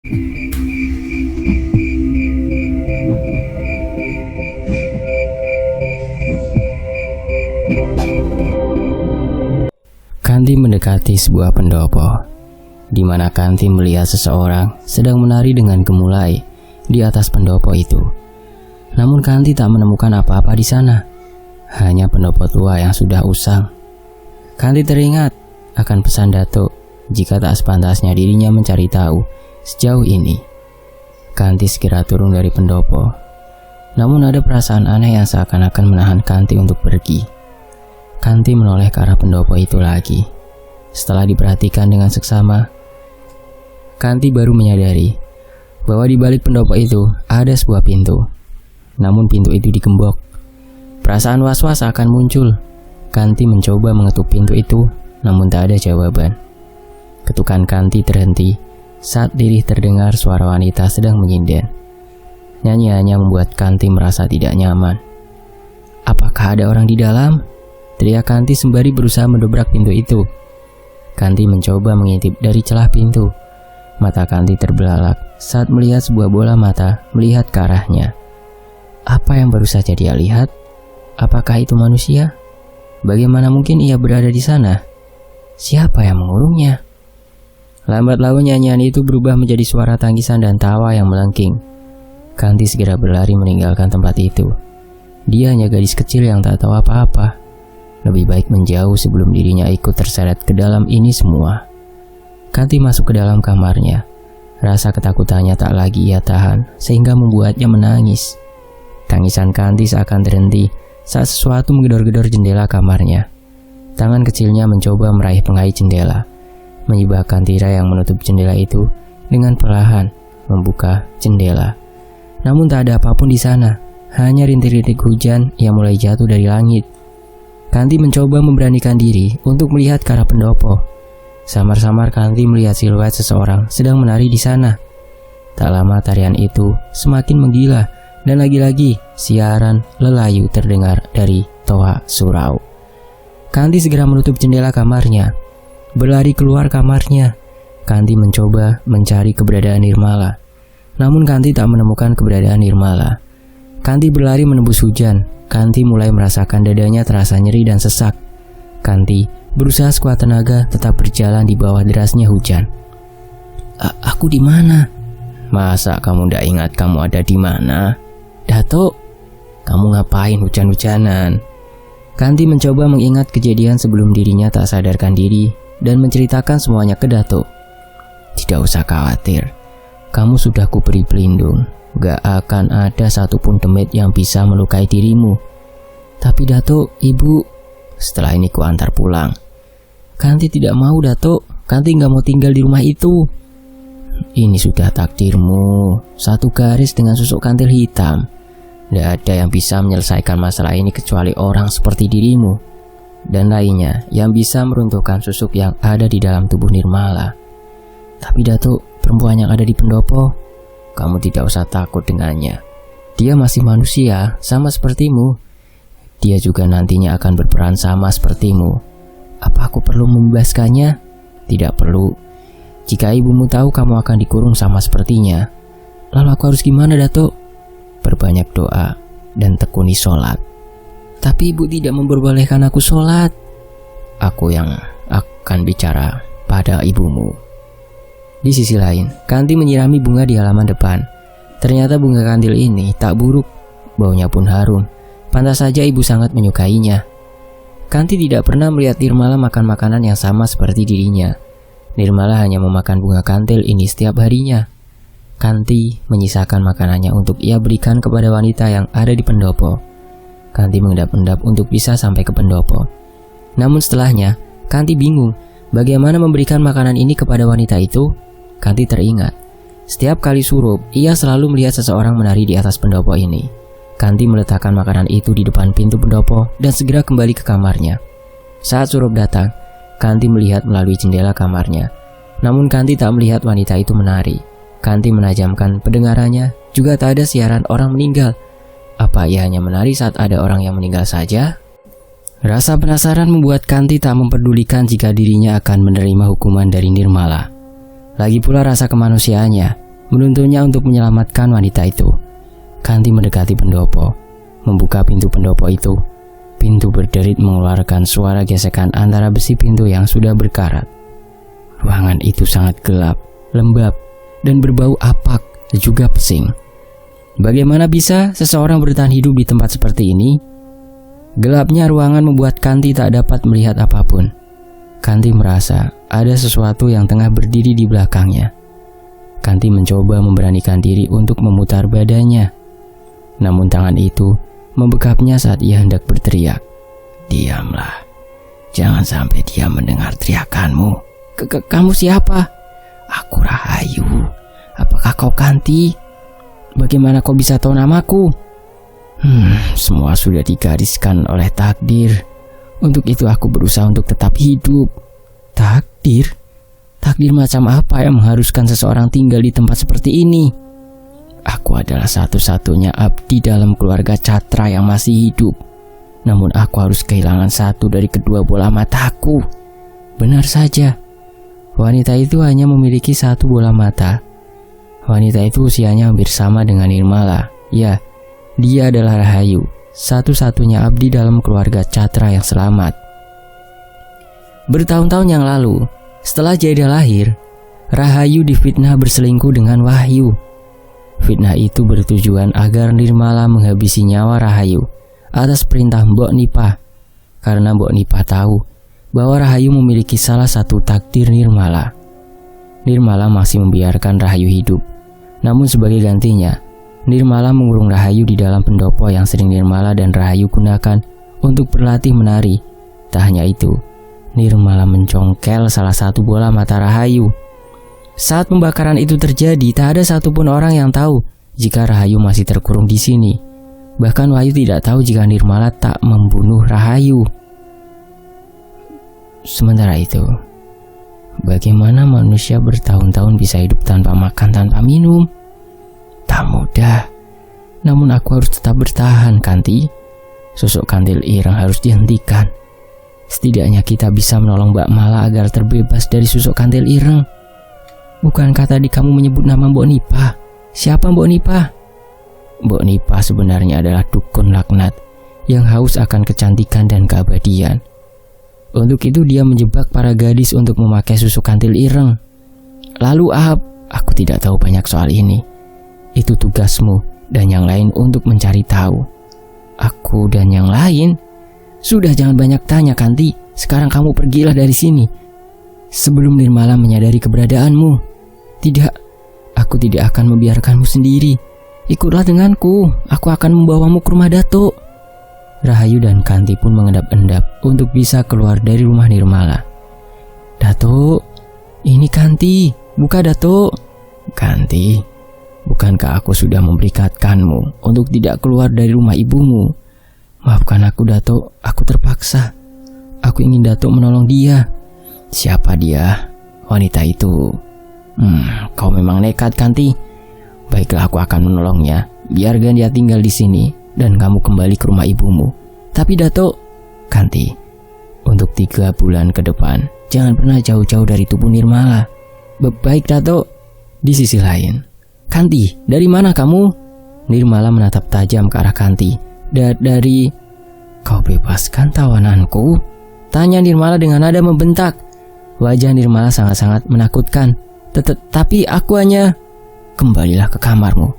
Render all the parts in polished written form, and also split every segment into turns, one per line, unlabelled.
Kanti mendekati sebuah pendopo, di mana Kanti melihat seseorang sedang menari dengan gemulai di atas pendopo itu. Namun Kanti tak menemukan apa-apa di sana, hanya pendopo tua yang sudah usang. Kanti teringat akan pesan Datuk jika tak sepantasnya dirinya mencari tahu sejauh ini. Kanti segera turun dari pendopo, namun ada perasaan aneh yang seakan-akan menahan Kanti untuk pergi. Kanti menoleh ke arah pendopo itu lagi. Setelah diperhatikan dengan seksama, Kanti baru menyadari bahwa di balik pendopo itu ada sebuah pintu. Namun pintu itu digembok. Perasaan was-was akan muncul. Kanti mencoba mengetuk pintu itu, namun tak ada jawaban. Ketukan Kanti terhenti saat diri terdengar suara wanita sedang menyinden. Nyanyiannya membuat Kanti merasa tidak nyaman. Apakah ada orang di dalam? Teriak Kanti sembari berusaha mendobrak pintu itu. Kanti mencoba mengintip dari celah pintu. Mata Kanti terbelalak saat melihat sebuah bola mata melihat ke arahnya. Apa yang baru saja dia lihat? Apakah itu manusia? Bagaimana mungkin ia berada di sana? Siapa yang mengurungnya? Lambat laun nyanyian itu berubah menjadi suara tangisan dan tawa yang melengking. Kanti segera berlari meninggalkan tempat itu. Dia hanya gadis kecil yang tak tahu apa-apa. Lebih baik menjauh sebelum dirinya ikut terseret ke dalam ini semua. Kanti masuk ke dalam kamarnya. Rasa ketakutannya tak lagi ia tahan, sehingga membuatnya menangis. Tangisan Kanti seakan terhenti saat sesuatu menggedor-gedor jendela kamarnya. Tangan kecilnya mencoba meraih pengait jendela, menyibakkan tirai yang menutup jendela itu dengan perlahan membuka jendela. Namun tak ada apapun di sana, hanya rintik-rintik hujan yang mulai jatuh dari langit. Kanti mencoba memberanikan diri untuk melihat ke arah pendopo. Samar-samar Kanti melihat siluet seseorang sedang menari di sana. Tak lama tarian itu semakin menggila dan lagi-lagi siaran lelayu terdengar dari Toa Surau. Kanti segera menutup jendela kamarnya, berlari keluar kamarnya. Kanti mencoba mencari keberadaan Nirmala. Namun Kanti tak menemukan keberadaan Nirmala. Kanti berlari menembus hujan. Kanti mulai merasakan dadanya terasa nyeri dan sesak. Kanti berusaha sekuat tenaga tetap berjalan di bawah derasnya hujan. Aku di mana? Masa kamu tidak ingat kamu ada di mana? Datuk, kamu ngapain hujan-hujanan? Kanti mencoba mengingat kejadian sebelum dirinya tak sadarkan diri dan menceritakan semuanya ke Datuk. Tidak usah khawatir, kamu sudah kuberi pelindung. Gak akan ada satupun demit yang bisa melukai dirimu. Tapi Datuk, ibu, setelah ini ku antar pulang. Kanti tidak mau, Datuk. Kanti gak mau tinggal di rumah itu. Ini sudah takdirmu. Satu garis dengan susuk kantil hitam. Tidak ada yang bisa menyelesaikan masalah ini kecuali orang seperti dirimu. Dan lainnya yang bisa meruntuhkan susuk yang ada di dalam tubuh Nirmala. Tapi Datuk, perempuan yang ada di pendopo, kamu tidak usah takut dengannya. Dia masih manusia, sama sepertimu. Dia juga nantinya akan berperan sama sepertimu. Apa aku perlu membebaskannya? Tidak perlu. Jika ibumu tahu kamu akan dikurung sama sepertinya, lalu aku harus gimana, Datuk? Perbanyak doa dan tekuni sholat. Tapi ibu tidak memperbolehkan aku sholat. Aku yang akan bicara pada ibumu. Di sisi lain, Kanti menyirami bunga di halaman depan. Ternyata bunga kandil ini tak buruk, baunya pun harum. Pantas saja ibu sangat menyukainya. Kanti tidak pernah melihat Nirmala makan makanan yang sama seperti dirinya. Nirmala hanya memakan bunga kandil ini setiap harinya. Kanti menyisakan makanannya untuk ia berikan kepada wanita yang ada di pendopo. Kanti mengendap-endap untuk bisa sampai ke pendopo. Namun setelahnya, Kanti bingung bagaimana memberikan makanan ini kepada wanita itu. Kanti teringat, setiap kali surup, ia selalu melihat seseorang menari di atas pendopo ini. Kanti meletakkan makanan itu di depan pintu pendopo dan segera kembali ke kamarnya. Saat surup datang, Kanti melihat melalui jendela kamarnya. Namun Kanti tak melihat wanita itu menari. Kanti menajamkan pendengarannya, juga tak ada siaran orang meninggal. Apa ia hanya menari saat ada orang yang meninggal saja? Rasa penasaran membuat Kanti tak memperdulikan jika dirinya akan menerima hukuman dari Nirmala. Lagi pula rasa kemanusiaannya. menuntunnya untuk menyelamatkan wanita itu. Kanti mendekati pendopo, membuka pintu pendopo itu. Pintu berderit mengeluarkan suara gesekan antara besi pintu yang sudah berkarat. Ruangan itu sangat gelap, lembab, dan berbau apak dan juga pesing. Bagaimana bisa seseorang bertahan hidup di tempat seperti ini? Gelapnya ruangan membuat Kanti tak dapat melihat apapun. Kanti merasa ada sesuatu yang tengah berdiri di belakangnya. Kanti mencoba memberanikan diri untuk memutar badannya. Namun tangan itu membekapnya saat ia hendak berteriak. Diamlah, jangan sampai dia mendengar teriakanmu. Kamu siapa? Aku Rahayu. Apakah kau Kanti? Bagaimana kau bisa tahu namaku? Semua sudah digariskan oleh takdir. Untuk itu aku berusaha untuk tetap hidup. Takdir? Takdir macam apa yang mengharuskan seseorang tinggal di tempat seperti ini? Aku adalah satu-satunya abdi dalam keluarga Catra yang masih hidup. Namun aku harus kehilangan satu dari kedua bola mataku. Benar saja, wanita itu hanya memiliki satu bola mata. Wanita itu usianya hampir sama dengan Nirmala. Ya, dia adalah Rahayu, satu-satunya abdi dalam keluarga Catra yang selamat. Bertahun-tahun yang lalu, setelah Jaida lahir, Rahayu difitnah berselingkuh dengan Wahyu. Fitnah itu bertujuan agar Nirmala menghabisi nyawa Rahayu atas perintah Mbok Nipah, karena Mbok Nipah tahu bahwa Rahayu memiliki salah satu takdir Nirmala. Nirmala masih membiarkan Rahayu hidup, namun sebagai gantinya, Nirmala mengurung Rahayu di dalam pendopo yang sering Nirmala dan Rahayu gunakan untuk berlatih menari. Tak hanya itu, Nirmala mencongkel salah satu bola mata Rahayu. Saat pembakaran itu terjadi, tak ada satupun orang yang tahu jika Rahayu masih terkurung di sini. Bahkan Wahyu tidak tahu jika Nirmala tak membunuh Rahayu. Sementara itu, bagaimana manusia bertahun-tahun bisa hidup tanpa makan, tanpa minum? Tak mudah. Namun aku harus tetap bertahan, Kanti. Susuk kantil ireng harus dihentikan. Setidaknya kita bisa menolong Mbak Mala agar terbebas dari susuk kantil ireng. Bukankah tadi kamu menyebut nama Mbok Nipah? Siapa Mbok Nipah? Mbok Nipah sebenarnya adalah dukun laknat yang haus akan kecantikan dan keabadian. Untuk itu dia menjebak para gadis untuk memakai susuk kantil ireng. Lalu aku tidak tahu banyak soal ini. Itu tugasmu dan yang lain untuk mencari tahu. Aku dan yang lain? Sudah, jangan banyak tanya, Kanti. Sekarang kamu pergilah dari sini sebelum Nirmala menyadari keberadaanmu. Tidak, aku tidak akan membiarkanmu sendiri. Ikutlah denganku, aku akan membawamu ke rumah Datuk. Rahayu dan Kanti pun mengendap-endap untuk bisa keluar dari rumah Nirmala. Datuk, ini Kanti, buka Datuk. Kanti, bukankah aku sudah memperikatkanmu untuk tidak keluar dari rumah ibumu? Maafkan aku Datuk, aku terpaksa. Aku ingin Datuk menolong dia. Siapa dia? Wanita itu. Kau memang nekat, Kanti. Baiklah, aku akan menolongnya. Biarkan dia tinggal di sini dan kamu kembali ke rumah ibumu. Tapi Datuk, Kanti, untuk 3 bulan ke depan jangan pernah jauh-jauh dari tubuh Nirmala. Baik Datuk. Di sisi lain, Kanti, dari mana kamu? Nirmala menatap tajam ke arah Kanti. Dari... Kau bebaskan tawananku? Tanya Nirmala dengan nada membentak. Wajah Nirmala sangat-sangat menakutkan. Tapi aku hanya... Kembalilah ke kamarmu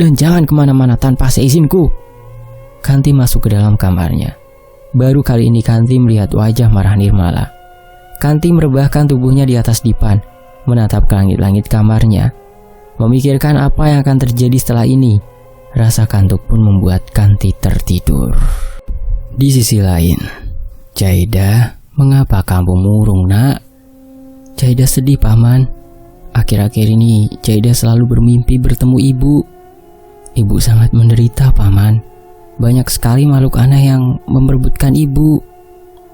dan jangan kemana-mana tanpa seizinku. Kanti masuk ke dalam kamarnya. Baru kali ini Kanti melihat wajah marah Nirmala. Kanti merebahkan tubuhnya di atas dipan, menatap ke langit-langit kamarnya, memikirkan apa yang akan terjadi setelah ini. Rasa kantuk pun membuat Kanti tertidur. Di sisi lain, Jaida, mengapa kamu murung, nak? Jaida sedih, Paman. Akhir-akhir ini Jaida selalu bermimpi bertemu ibu. Ibu sangat menderita, Paman. Banyak sekali makhluk aneh yang memperebutkan ibu.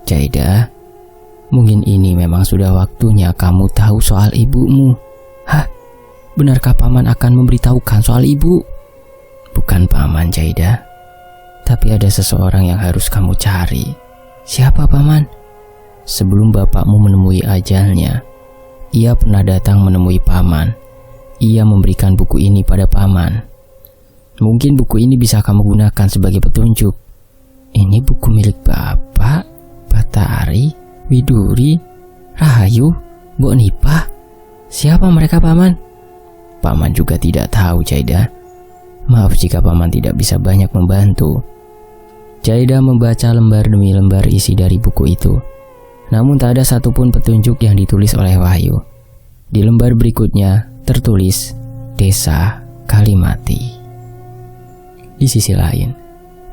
Jaida, mungkin ini memang sudah waktunya kamu tahu soal ibumu. Hah? Benarkah Paman akan memberitahukan soal ibu? Bukan Paman, Jaida. Tapi ada seseorang yang harus kamu cari. Siapa, Paman? Sebelum bapakmu menemui ajalnya, ia pernah datang menemui Paman. ia memberikan buku ini pada paman. Mungkin buku ini bisa kamu gunakan sebagai petunjuk. Ini buku milik Bapak, Batari, Widuri, Rahayu, Mbok Nipah. Siapa mereka, Paman? Paman juga tidak tahu, Jaida. Maaf jika Paman tidak bisa banyak membantu. Jaida membaca lembar demi lembar isi dari buku itu. Namun tak ada satupun petunjuk yang ditulis oleh Wahyu. Di lembar berikutnya tertulis Desa Kalimati. Di sisi lain,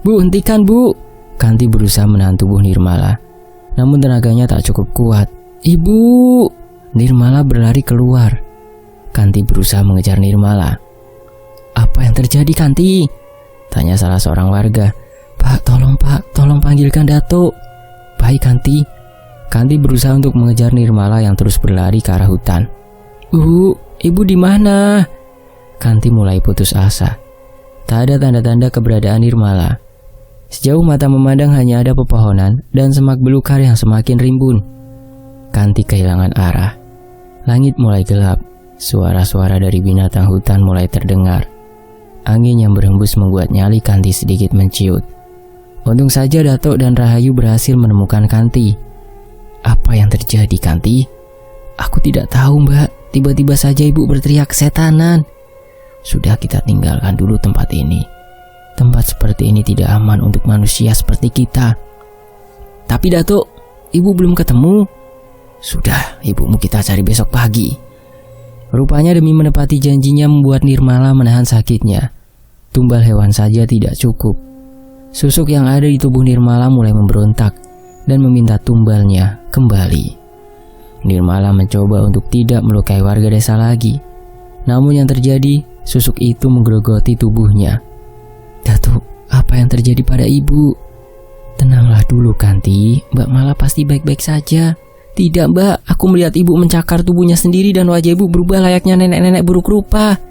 "Bu, hentikan, Bu!" Kanti berusaha menahan tubuh Nirmala. Namun tenaganya tak cukup kuat. "Ibu!" Nirmala berlari keluar. Kanti berusaha mengejar Nirmala. "Apa yang terjadi, Kanti?" tanya salah seorang warga. Pak, tolong panggilkan Datuk." "Baik, Kanti." Kanti berusaha untuk mengejar Nirmala yang terus berlari ke arah hutan. Ibu di mana?" Kanti mulai putus asa. Tak ada tanda-tanda keberadaan Nirmala. Sejauh mata memandang hanya ada pepohonan dan semak belukar yang semakin rimbun. Kanti kehilangan arah. Langit mulai gelap. Suara-suara dari binatang hutan mulai terdengar. Angin yang berhembus membuat nyali Kanti sedikit menciut. Untung saja Datuk dan Rahayu berhasil menemukan Kanti. "Apa yang terjadi, Kanti?" "Aku tidak tahu, Mbak. Tiba-tiba saja ibu berteriak setanan." "Sudah, kita tinggalkan dulu tempat ini. Tempat seperti ini tidak aman untuk manusia seperti kita." "Tapi Datuk, ibu belum ketemu." "Sudah, ibumu kita cari besok pagi." Rupanya demi menepati janjinya membuat Nirmala menahan sakitnya. Tumbal hewan saja tidak cukup. Susuk yang ada di tubuh Nirmala mulai memberontak dan meminta tumbalnya kembali. Nirmala mencoba untuk tidak melukai warga desa lagi. Namun yang terjadi, susuk itu menggerogoti tubuhnya. "Datuk, apa yang terjadi pada ibu?" "Tenanglah dulu, Kanti. Mbak Mala pasti baik-baik saja." "Tidak, Mbak. Aku melihat ibu mencakar tubuhnya sendiri dan wajah ibu berubah layaknya nenek-nenek buruk rupa."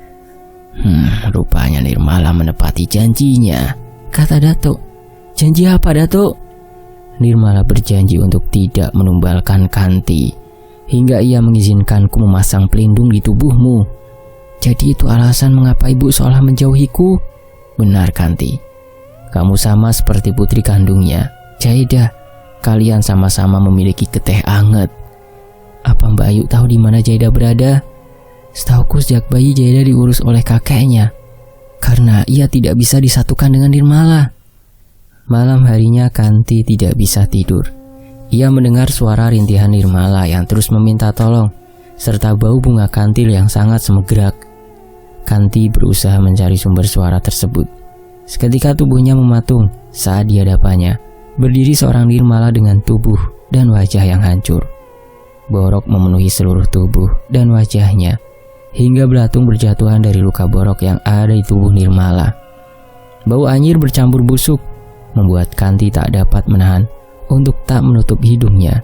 Rupanya Nirmala menepati janjinya," kata Datuk. "Janji apa, Datuk?" "Nirmala berjanji untuk tidak menumbalkan Kanti hingga ia mengizinkanku memasang pelindung di tubuhmu. Jadi itu alasan mengapa ibu seolah menjauhiku?" "Benar, Kanti. Kamu sama seperti putri kandungnya, Jaida. Kalian sama-sama memiliki geteh anget." "Apa Mbak Ayu tahu di mana Jaida berada?" "Setauku sejak bayi Jaida diurus oleh kakeknya, karena ia tidak bisa disatukan dengan Nirmala." Malam harinya Kanti tidak bisa tidur. Ia mendengar suara rintihan Nirmala yang terus meminta tolong, serta bau bunga kantil yang sangat semegrak. Kanti berusaha mencari sumber suara tersebut. Seketika tubuhnya mematung saat di hadapannya berdiri seorang Nirmala dengan tubuh dan wajah yang hancur. Borok memenuhi seluruh tubuh dan wajahnya, hingga belatung berjatuhan dari luka borok yang ada di tubuh Nirmala. Bau anyir bercampur busuk membuat Kanti tak dapat menahan untuk tak menutup hidungnya.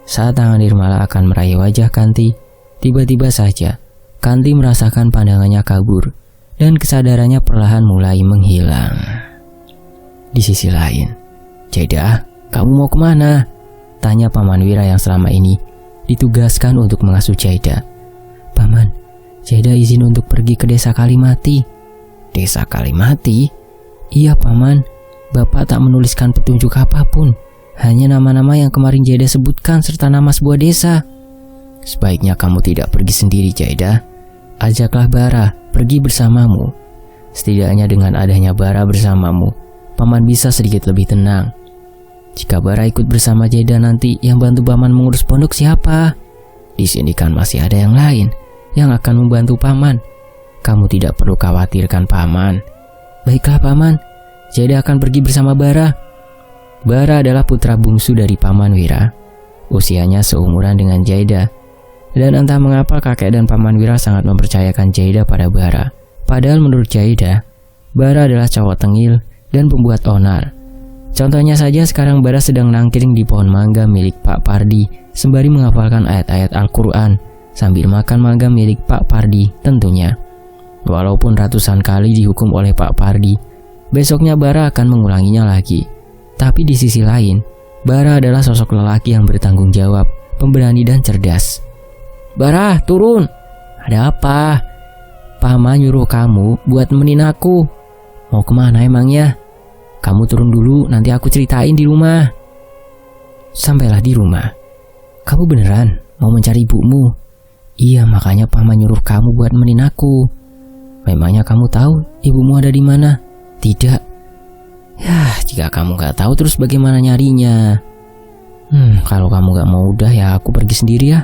Saat tangan Nirmala akan meraih wajah Kanti, tiba-tiba saja Kanti merasakan pandangannya kabur dan kesadarannya perlahan mulai menghilang. Di sisi lain, "Jaida, kamu mau kemana?" tanya Paman Wira yang selama ini ditugaskan untuk mengasuh Jaida. "Paman, Jaida izin untuk pergi ke Desa Kalimati." "Desa Kalimati?" "Iya, Paman. Bapak tak menuliskan petunjuk apapun. Hanya nama-nama yang kemarin Jaida sebutkan serta nama sebuah desa." "Sebaiknya kamu tidak pergi sendiri, Jaida. Ajaklah Bara pergi bersamamu. Setidaknya dengan adanya Bara bersamamu, Paman bisa sedikit lebih tenang. Jika Bara ikut bersama Jaida nanti, yang bantu Paman mengurus pondok siapa? Di sini kan masih ada yang lain yang akan membantu Paman. Kamu tidak perlu khawatirkan Paman." "Baiklah, Paman. Jaida akan pergi bersama Bara." Bara adalah putra bungsu dari Paman Wira. Usianya seumuran dengan Jaida. Dan entah mengapa kakek dan Paman Wira sangat mempercayakan Jaida pada Bara. Padahal menurut Jaida, Bara adalah cowok tengil dan pembuat onar. Contohnya saja sekarang Bara sedang nangkring di pohon mangga milik Pak Pardi sembari menghafalkan ayat-ayat Al-Quran sambil makan mangga milik Pak Pardi tentunya. Walaupun ratusan kali dihukum oleh Pak Pardi, besoknya Bara akan mengulanginya lagi. Tapi di sisi lain, Bara adalah sosok lelaki yang bertanggung jawab, pemberani dan cerdas. "Bara, turun!" "Ada apa?" Pama nyuruh kamu buat nemenin aku. Mau kemana emangnya? Kamu turun dulu, nanti aku ceritain di rumah. Sampailah di rumah. Kamu beneran mau mencari ibumu? Iya, makanya Pama nyuruh kamu buat nemenin aku. Memangnya kamu tahu ibumu ada di mana? Tidak. Ya, jika kamu gak tahu terus bagaimana nyarinya? Kalau kamu gak mau udah ya aku pergi sendiri ya.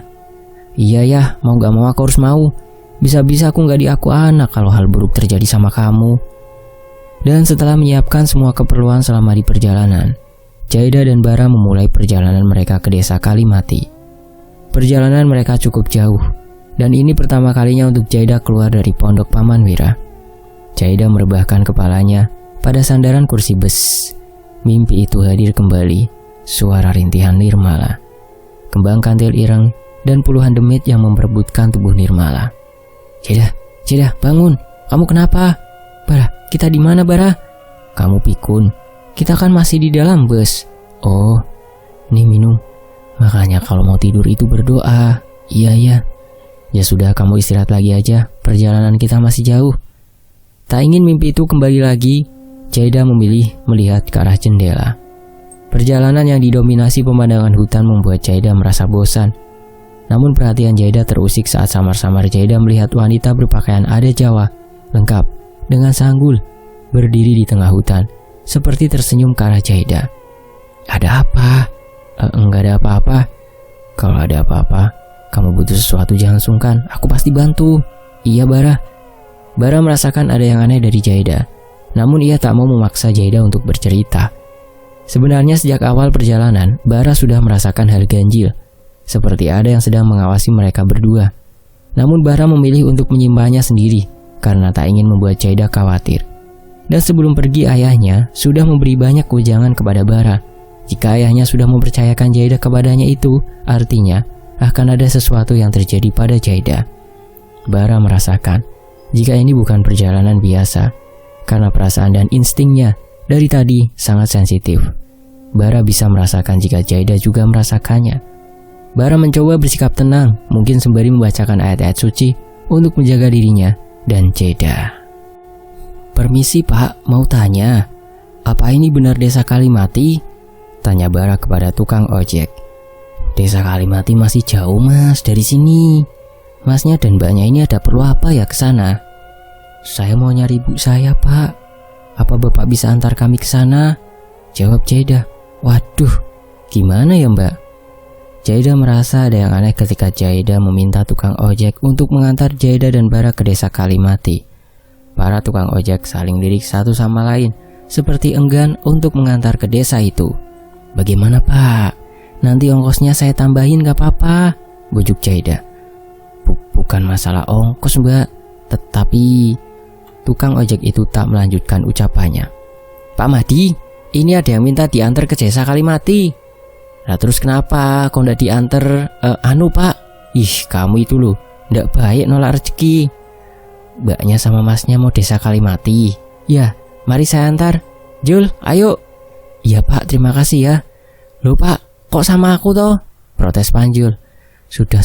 Iya ya, mau gak mau aku harus mau. Bisa-bisa aku gak diaku anak kalau hal buruk terjadi sama kamu. Dan setelah menyiapkan semua keperluan selama di perjalanan, Jaida dan Bara memulai perjalanan mereka ke desa Kalimati. Perjalanan mereka cukup jauh, dan ini pertama kalinya untuk Jaida keluar dari pondok Paman Wira. Jaida merebahkan kepalanya pada sandaran kursi bus. Mimpi itu hadir kembali, suara rintihan Nirmala, kembang kantil ireng, dan puluhan demit yang memperebutkan tubuh Nirmala. Jaida, bangun. Kamu kenapa? Bara, kita di mana, Bara? Kamu pikun. Kita kan masih di dalam bus. Oh, nih minum. Makanya kalau mau tidur itu berdoa. Iya. Ya sudah, kamu istirahat lagi aja. Perjalanan kita masih jauh. Tak ingin mimpi itu kembali lagi, Jaida memilih melihat ke arah jendela. Perjalanan yang didominasi pemandangan hutan membuat Jaida merasa bosan. Namun perhatian Jaida terusik saat samar-samar Jaida melihat wanita berpakaian adat Jawa, lengkap dengan sanggul, berdiri di tengah hutan, seperti tersenyum ke arah Jaida. Ada apa? Enggak ada apa-apa. Kalau ada apa-apa, kamu butuh sesuatu jangan sungkan, aku pasti bantu. Iya, Bara. Bara merasakan ada yang aneh dari Jaida, namun ia tak mau memaksa Jaida untuk bercerita. Sebenarnya sejak awal perjalanan, Bara sudah merasakan hal ganjil, seperti ada yang sedang mengawasi mereka berdua. Namun Bara memilih untuk menyimpannya sendiri, karena tak ingin membuat Jaida khawatir. Dan sebelum pergi ayahnya sudah memberi banyak wejangan kepada Bara. Jika ayahnya sudah mempercayakan Jaida kepadanya itu, artinya akan ada sesuatu yang terjadi pada Jaida. Bara merasakan jika ini bukan perjalanan biasa, karena perasaan dan instingnya dari tadi sangat sensitif. Bara bisa merasakan jika Jaida juga merasakannya. Bara mencoba bersikap tenang, mungkin sembari membacakan ayat-ayat suci untuk menjaga dirinya dan Jaida. Permisi Pak, mau tanya, apa ini benar desa Kalimati? Tanya Bara kepada tukang ojek. Desa Kalimati masih jauh Mas dari sini. Masnya dan mbaknya ini ada perlu apa ya ke sana? Saya mau nyari ibu saya, Pak. Apa Bapak bisa antar kami ke sana? Jawab Jaida. Waduh, gimana ya Mbak? Jaida merasa ada yang aneh ketika Jaida meminta tukang ojek untuk mengantar Jaida dan Bara ke desa Kalimati. Para tukang ojek saling lirik satu sama lain, seperti enggan untuk mengantar ke desa itu. Bagaimana Pak? Nanti ongkosnya saya tambahin gak apa-apa, bujuk Jaida. Bukan masalah ongkos Mbak, tetapi tukang ojek itu tak melanjutkan ucapannya. Pak Mahdi, ini ada yang minta diantar ke desa Kalimati. Nah terus kenapa kok ndak diantar? Pak, kamu itu loh, ndak baik nolak rezeki. Mbaknya sama masnya mau desa Kalimati. Ya, mari saya antar. Jul, ayo. Iya Pak, terima kasih ya. Loh Pak, kok sama aku toh? Protes Panjul. Sudah,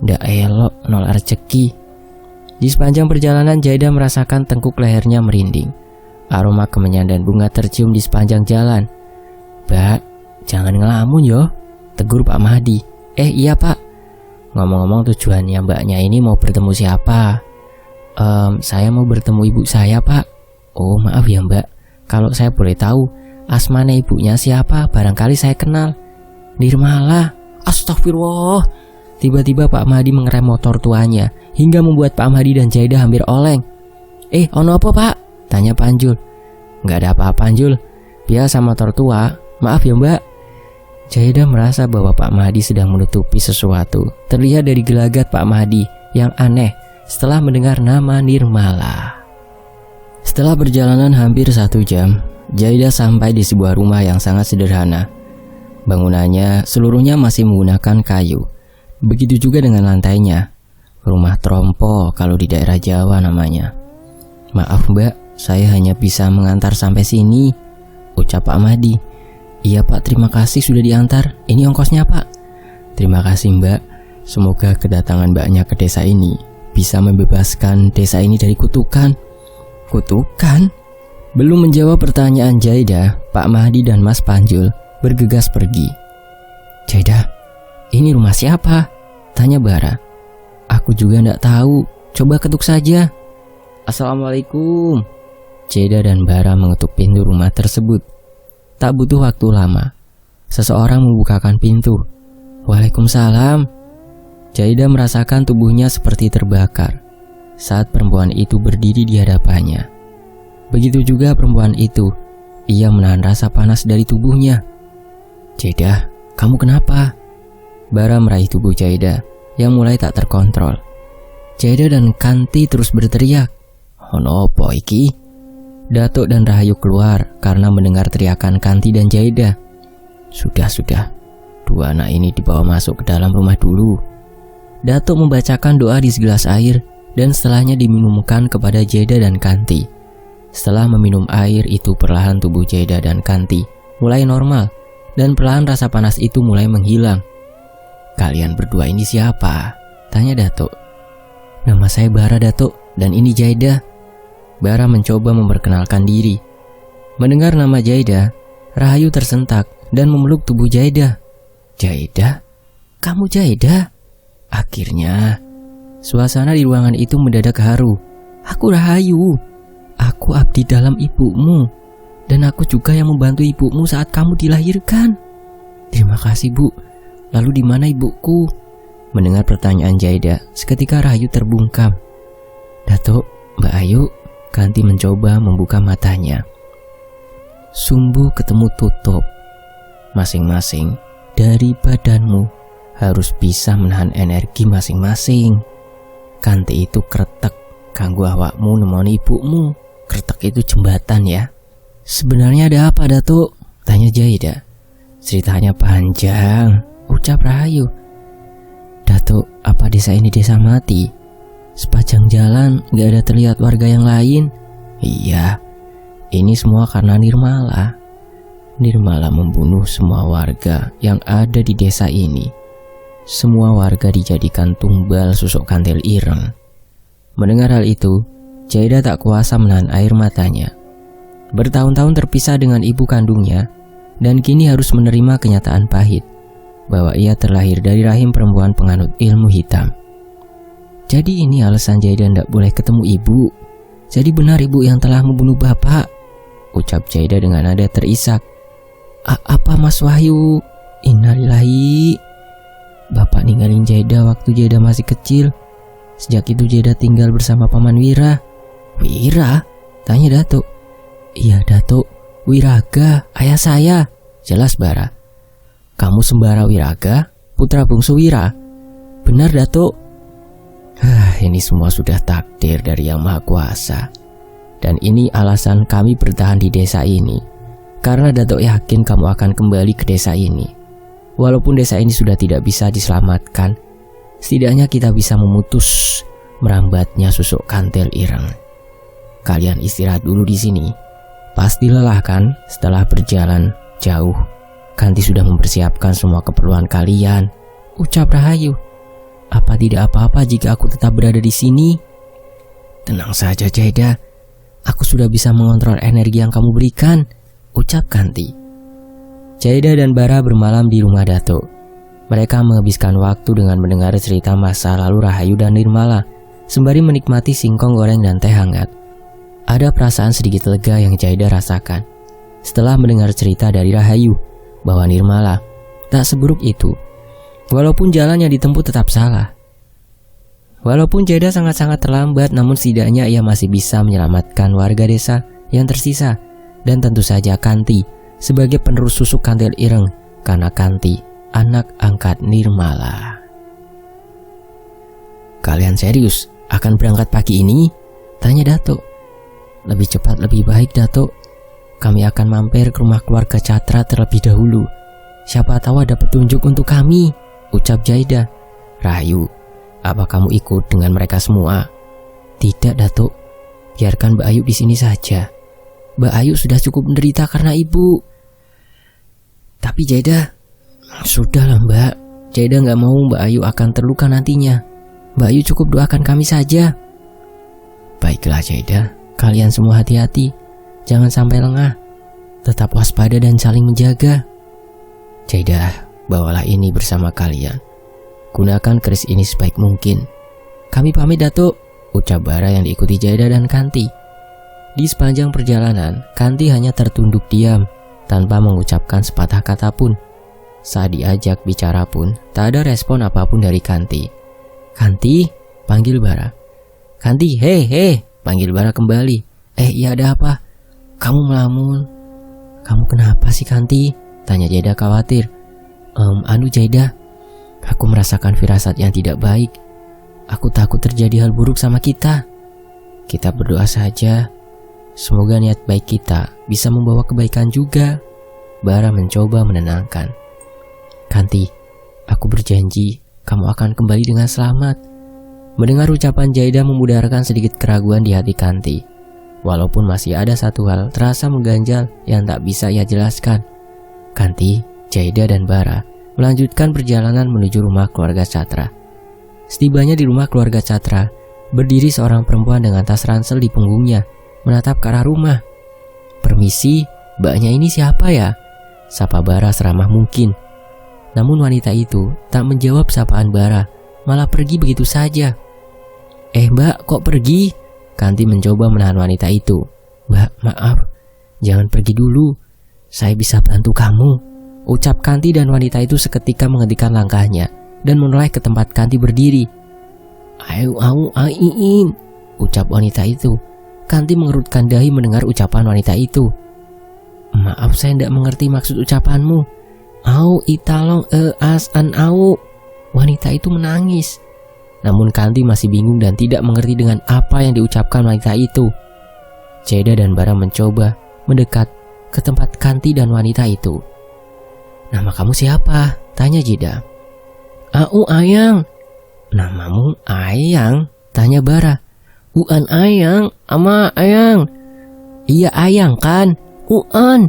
ndak elok nolak rezeki. Di sepanjang perjalanan Jaida merasakan tengkuk lehernya merinding. Aroma kemenyan dan bunga tercium di sepanjang jalan. Mbak, jangan ngelamun yo, tegur Pak Mahdi. Iya Pak. Ngomong-ngomong tujuannya mbaknya ini mau bertemu siapa? Saya mau bertemu ibu saya Pak. Oh maaf ya Mbak, kalau saya boleh tahu asmane ibunya siapa? Barangkali saya kenal. Nirmala. Astagfirullah. Tiba-tiba Pak Mahdi mengerem motor tuanya hingga membuat Pak Mahdi dan Jaida hampir oleng. Ono apa Pak? Tanya Panjul. Nggak ada apa-apa Panjul, biasa motor tua. Maaf ya Mbak. Jaida merasa bahwa Pak Mahdi sedang menutupi sesuatu. Terlihat dari gelagat Pak Mahdi yang aneh setelah mendengar nama Nirmala. Setelah perjalanan hampir 1 jam, Jaida sampai di sebuah rumah yang sangat sederhana. Bangunannya seluruhnya masih menggunakan kayu. Begitu juga dengan lantainya. Rumah trompo kalau di daerah Jawa namanya. Maaf Mbak, saya hanya bisa mengantar sampai sini, ucap Pak Mahdi. Iya Pak, terima kasih sudah diantar. Ini ongkosnya Pak. Terima kasih Mbak. Semoga kedatangan Mbaknya ke desa ini bisa membebaskan desa ini dari kutukan. Kutukan? Belum menjawab pertanyaan Jaidah, Pak Mahdi dan Mas Panjul bergegas pergi. Jaidah, ini rumah siapa? Tanya Bara. Aku juga tidak tahu, coba ketuk saja. Assalamualaikum. Jaidah dan Bara mengetuk pintu rumah tersebut. Tak butuh waktu lama, seseorang membukakan pintu. Waalaikumsalam. Jaidah merasakan tubuhnya seperti terbakar saat perempuan itu berdiri di hadapannya. Begitu juga perempuan itu, ia menahan rasa panas dari tubuhnya. Jaidah, kamu kenapa? Bara meraih tubuh Jaidah yang mulai tak terkontrol. Jaidah dan Kanti terus berteriak. Ono opo iki? Datuk dan Rahayu keluar karena mendengar teriakan Kanti dan Jaidah. Sudah, dua anak ini dibawa masuk ke dalam rumah dulu. Datuk membacakan doa di segelas air dan setelahnya diminumkan kepada Jaidah dan Kanti. Setelah meminum air itu, perlahan tubuh Jaidah dan Kanti mulai normal dan perlahan rasa panas itu mulai menghilang. Kalian berdua ini siapa? Tanya Datuk. Nama saya Bara, Datuk, dan ini Jaidah. Bara mencoba memperkenalkan diri. Mendengar nama Jaidah, Rahayu tersentak dan memeluk tubuh Jaidah. Jaidah? Kamu Jaidah? Akhirnya, suasana di ruangan itu mendadak haru. Aku Rahayu. Aku abdi dalam ibumu. Dan aku juga yang membantu ibumu saat kamu dilahirkan. Terima kasih, Bu. Lalu di mana ibuku? Mendengar pertanyaan Jaidah, seketika Rahayu terbungkam. Datuk, Mbak Ayu. Kanti mencoba membuka matanya. Sumbu ketemu tutup. Masing-masing dari badanmu harus bisa menahan energi masing-masing. Kanti itu kretek, kanggo awakmu nemoni ibumu. Kretek itu jembatan ya. Sebenarnya ada apa, Datuk? Tanya Jaidah. Ceritanya panjang, ucap Rahayu. Datuk, apa desa ini desa mati? Sepanjang jalan gak ada terlihat warga yang lain. Iya, ini semua karena Nirmala. Nirmala membunuh semua warga yang ada di desa ini. Semua warga dijadikan tumbal susuk kantil ireng. Mendengar hal itu, Jaidah tak kuasa menahan air matanya. Bertahun-tahun terpisah dengan ibu kandungnya, dan kini harus menerima kenyataan pahit bahwa ia terlahir dari rahim perempuan penganut ilmu hitam. Jadi ini alasan Jaidah tidak boleh ketemu ibu. Jadi benar ibu yang telah membunuh bapak, ucap Jaidah dengan nada terisak. Apa Mas Wahyu? Innalillahi. Bapak ninggalin Jaidah waktu Jaidah masih kecil. Sejak itu Jaidah tinggal bersama Paman Wira. Wira? Tanya Datuk. Iya Datuk, Wiraga, ayah saya. Jelas Bara. Kamu Sembara Wiraga, putra bungsu Wira? Benar Datuk. Ini semua sudah takdir dari Yang Maha Kuasa. Dan ini alasan kami bertahan di desa ini. Karena Datuk yakin kamu akan kembali ke desa ini. Walaupun desa ini sudah tidak bisa diselamatkan, setidaknya kita bisa memutus merambatnya susuk kantil ireng. Kalian istirahat dulu di sini. Pasti lelah kan setelah berjalan jauh. Kanti sudah mempersiapkan semua keperluan kalian, ucap Rahayu. Apa tidak apa-apa jika aku tetap berada di sini? Tenang saja Jaidah, aku sudah bisa mengontrol energi yang kamu berikan, ucap Kanti. Jaidah dan Bara bermalam di rumah Datuk. Mereka menghabiskan waktu dengan mendengar cerita masa lalu Rahayu dan Nirmala, sembari menikmati singkong goreng dan teh hangat. Ada perasaan sedikit lega yang Jaidah rasakan setelah mendengar cerita dari Rahayu bahwa Nirmala tak seburuk itu. Walaupun jalan yang ditempuh tetap salah. Walaupun Jaidah sangat-sangat terlambat, namun setidaknya ia masih bisa menyelamatkan warga desa yang tersisa. Dan tentu saja Kanti sebagai penerus susuk kantil ireng, karena Kanti anak angkat Nirmala. Kalian serius akan berangkat pagi ini? Tanya Datuk. Lebih cepat lebih baik Datuk. Kami akan mampir ke rumah keluarga Catra terlebih dahulu. Siapa tahu ada petunjuk untuk kami, ucap Jaidah. Rahayu, apa kamu ikut dengan mereka semua? Tidak Datuk, biarkan Mbak Ayu di sini saja. Mbak Ayu sudah cukup menderita karena ibu. Tapi Jaidah, sudahlah Mbak. Jaidah gak mau Mbak Ayu akan terluka nantinya. Mbak Ayu cukup doakan kami saja. Baiklah Jaida, kalian semua hati-hati. Jangan sampai lengah. Tetap waspada dan saling menjaga. Jaida, bawalah ini bersama kalian. Gunakan keris ini sebaik mungkin. Kami pamit Datuk, ucap Bara yang diikuti Jaida dan Kanti. Di sepanjang perjalanan, Kanti hanya tertunduk diam tanpa mengucapkan sepatah kata pun. Saat diajak bicara pun, tak ada respon apapun dari Kanti. Kanti, panggil Bara. Kanti, hei, panggil Bara kembali. Iya ada apa? Kamu melamun. Kamu kenapa sih Kanti? Tanya Jaida khawatir. Jaida, aku merasakan firasat yang tidak baik. Aku takut terjadi hal buruk sama kita. Kita berdoa saja. Semoga niat baik kita bisa membawa kebaikan juga. Bara mencoba menenangkan. Kanti, aku berjanji kamu akan kembali dengan selamat. Mendengar ucapan Jaida memudarkan sedikit keraguan di hati Kanti. Walaupun masih ada satu hal terasa mengganjal yang tak bisa ia jelaskan. Kanti, Jaida dan Bara melanjutkan perjalanan menuju rumah keluarga Catra. Setibanya di rumah keluarga Catra, berdiri seorang perempuan dengan tas ransel di punggungnya, menatap ke arah rumah. Permisi, mbaknya ini siapa ya? Sapa Bara seramah mungkin. Namun wanita itu tak menjawab sapaan Bara, malah pergi begitu saja. Mbak, kok pergi? Kanti mencoba menahan wanita itu. Mbak, maaf, jangan pergi dulu. Saya bisa bantu kamu, ucap Kanti, dan wanita itu seketika menghentikan langkahnya dan menoleh ke tempat Kanti berdiri. Aiin, ucap wanita itu. Kanti mengerutkan dahi mendengar ucapan wanita itu. Maaf, saya tidak mengerti maksud ucapanmu. Italong au. Wanita itu menangis. Namun Kanti masih bingung dan tidak mengerti dengan apa yang diucapkan wanita itu. Jaida dan Bara mencoba mendekat ke tempat Kanti dan wanita itu. Nama kamu siapa? Tanya Jaida. Ayang. Namamu Ayang? Tanya Bara. Uan Ayang, ama Ayang. Iya Ayang kan? Uang.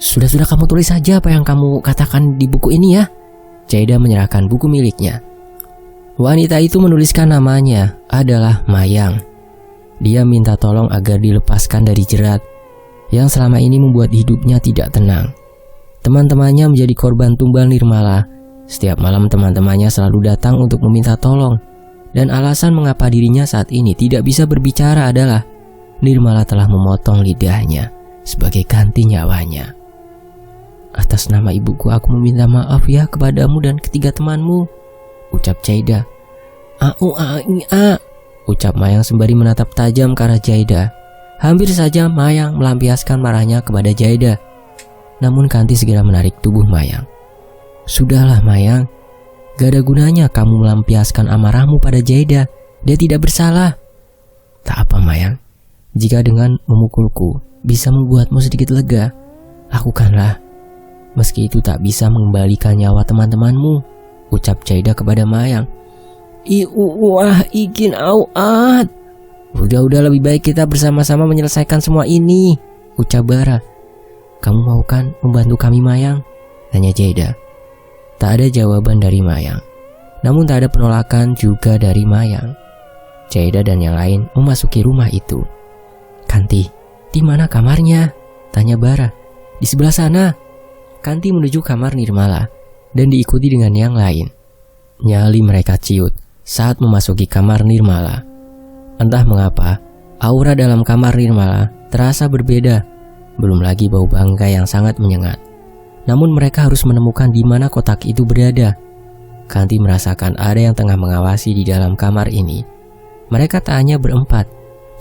Sudah kamu tulis saja apa yang kamu katakan di buku ini ya. Jaida menyerahkan buku miliknya. Wanita itu menuliskan namanya adalah Mayang. Dia minta tolong agar dilepaskan dari jerat yang selama ini membuat hidupnya tidak tenang. Teman-temannya menjadi korban tumbal Nirmala. Setiap malam teman-temannya selalu datang untuk meminta tolong. Dan alasan mengapa dirinya saat ini tidak bisa berbicara adalah Nirmala telah memotong lidahnya sebagai ganti nyawanya. Atas nama ibuku aku meminta maaf ya kepadamu dan ketiga temanmu, ucap Jaida. Ucap Mayang sembari menatap tajam ke arah Jaida. Hampir saja Mayang melampiaskan marahnya kepada Jaida. Namun Kanti segera menarik tubuh Mayang. Sudahlah Mayang, gak ada gunanya kamu melampiaskan amarahmu pada Jaida. Dia tidak bersalah. Tak apa Mayang, jika dengan memukulku bisa membuatmu sedikit lega, lakukanlah. Meski itu tak bisa mengembalikan nyawa teman-temanmu, ucap Jaida kepada Mayang. Ikin auat. Udah lebih baik kita bersama-sama menyelesaikan semua ini, ucap Bara. Kamu mau kan membantu kami Mayang? Tanya Jaida. Tak ada jawaban dari Mayang. Namun tak ada penolakan juga dari Mayang. Jaida dan yang lain memasuki rumah itu. Kanti, di mana kamarnya? Tanya Bara. Di sebelah sana. Kanti menuju kamar Nirmala dan diikuti dengan yang lain. Nyali mereka ciut saat memasuki kamar Nirmala. Entah mengapa, aura dalam kamar Nirmala terasa berbeda. Belum lagi bau bangkai yang sangat menyengat. Namun mereka harus menemukan di mana kotak itu berada. Kanti merasakan ada yang tengah mengawasi di dalam kamar ini. Mereka tak hanya berempat,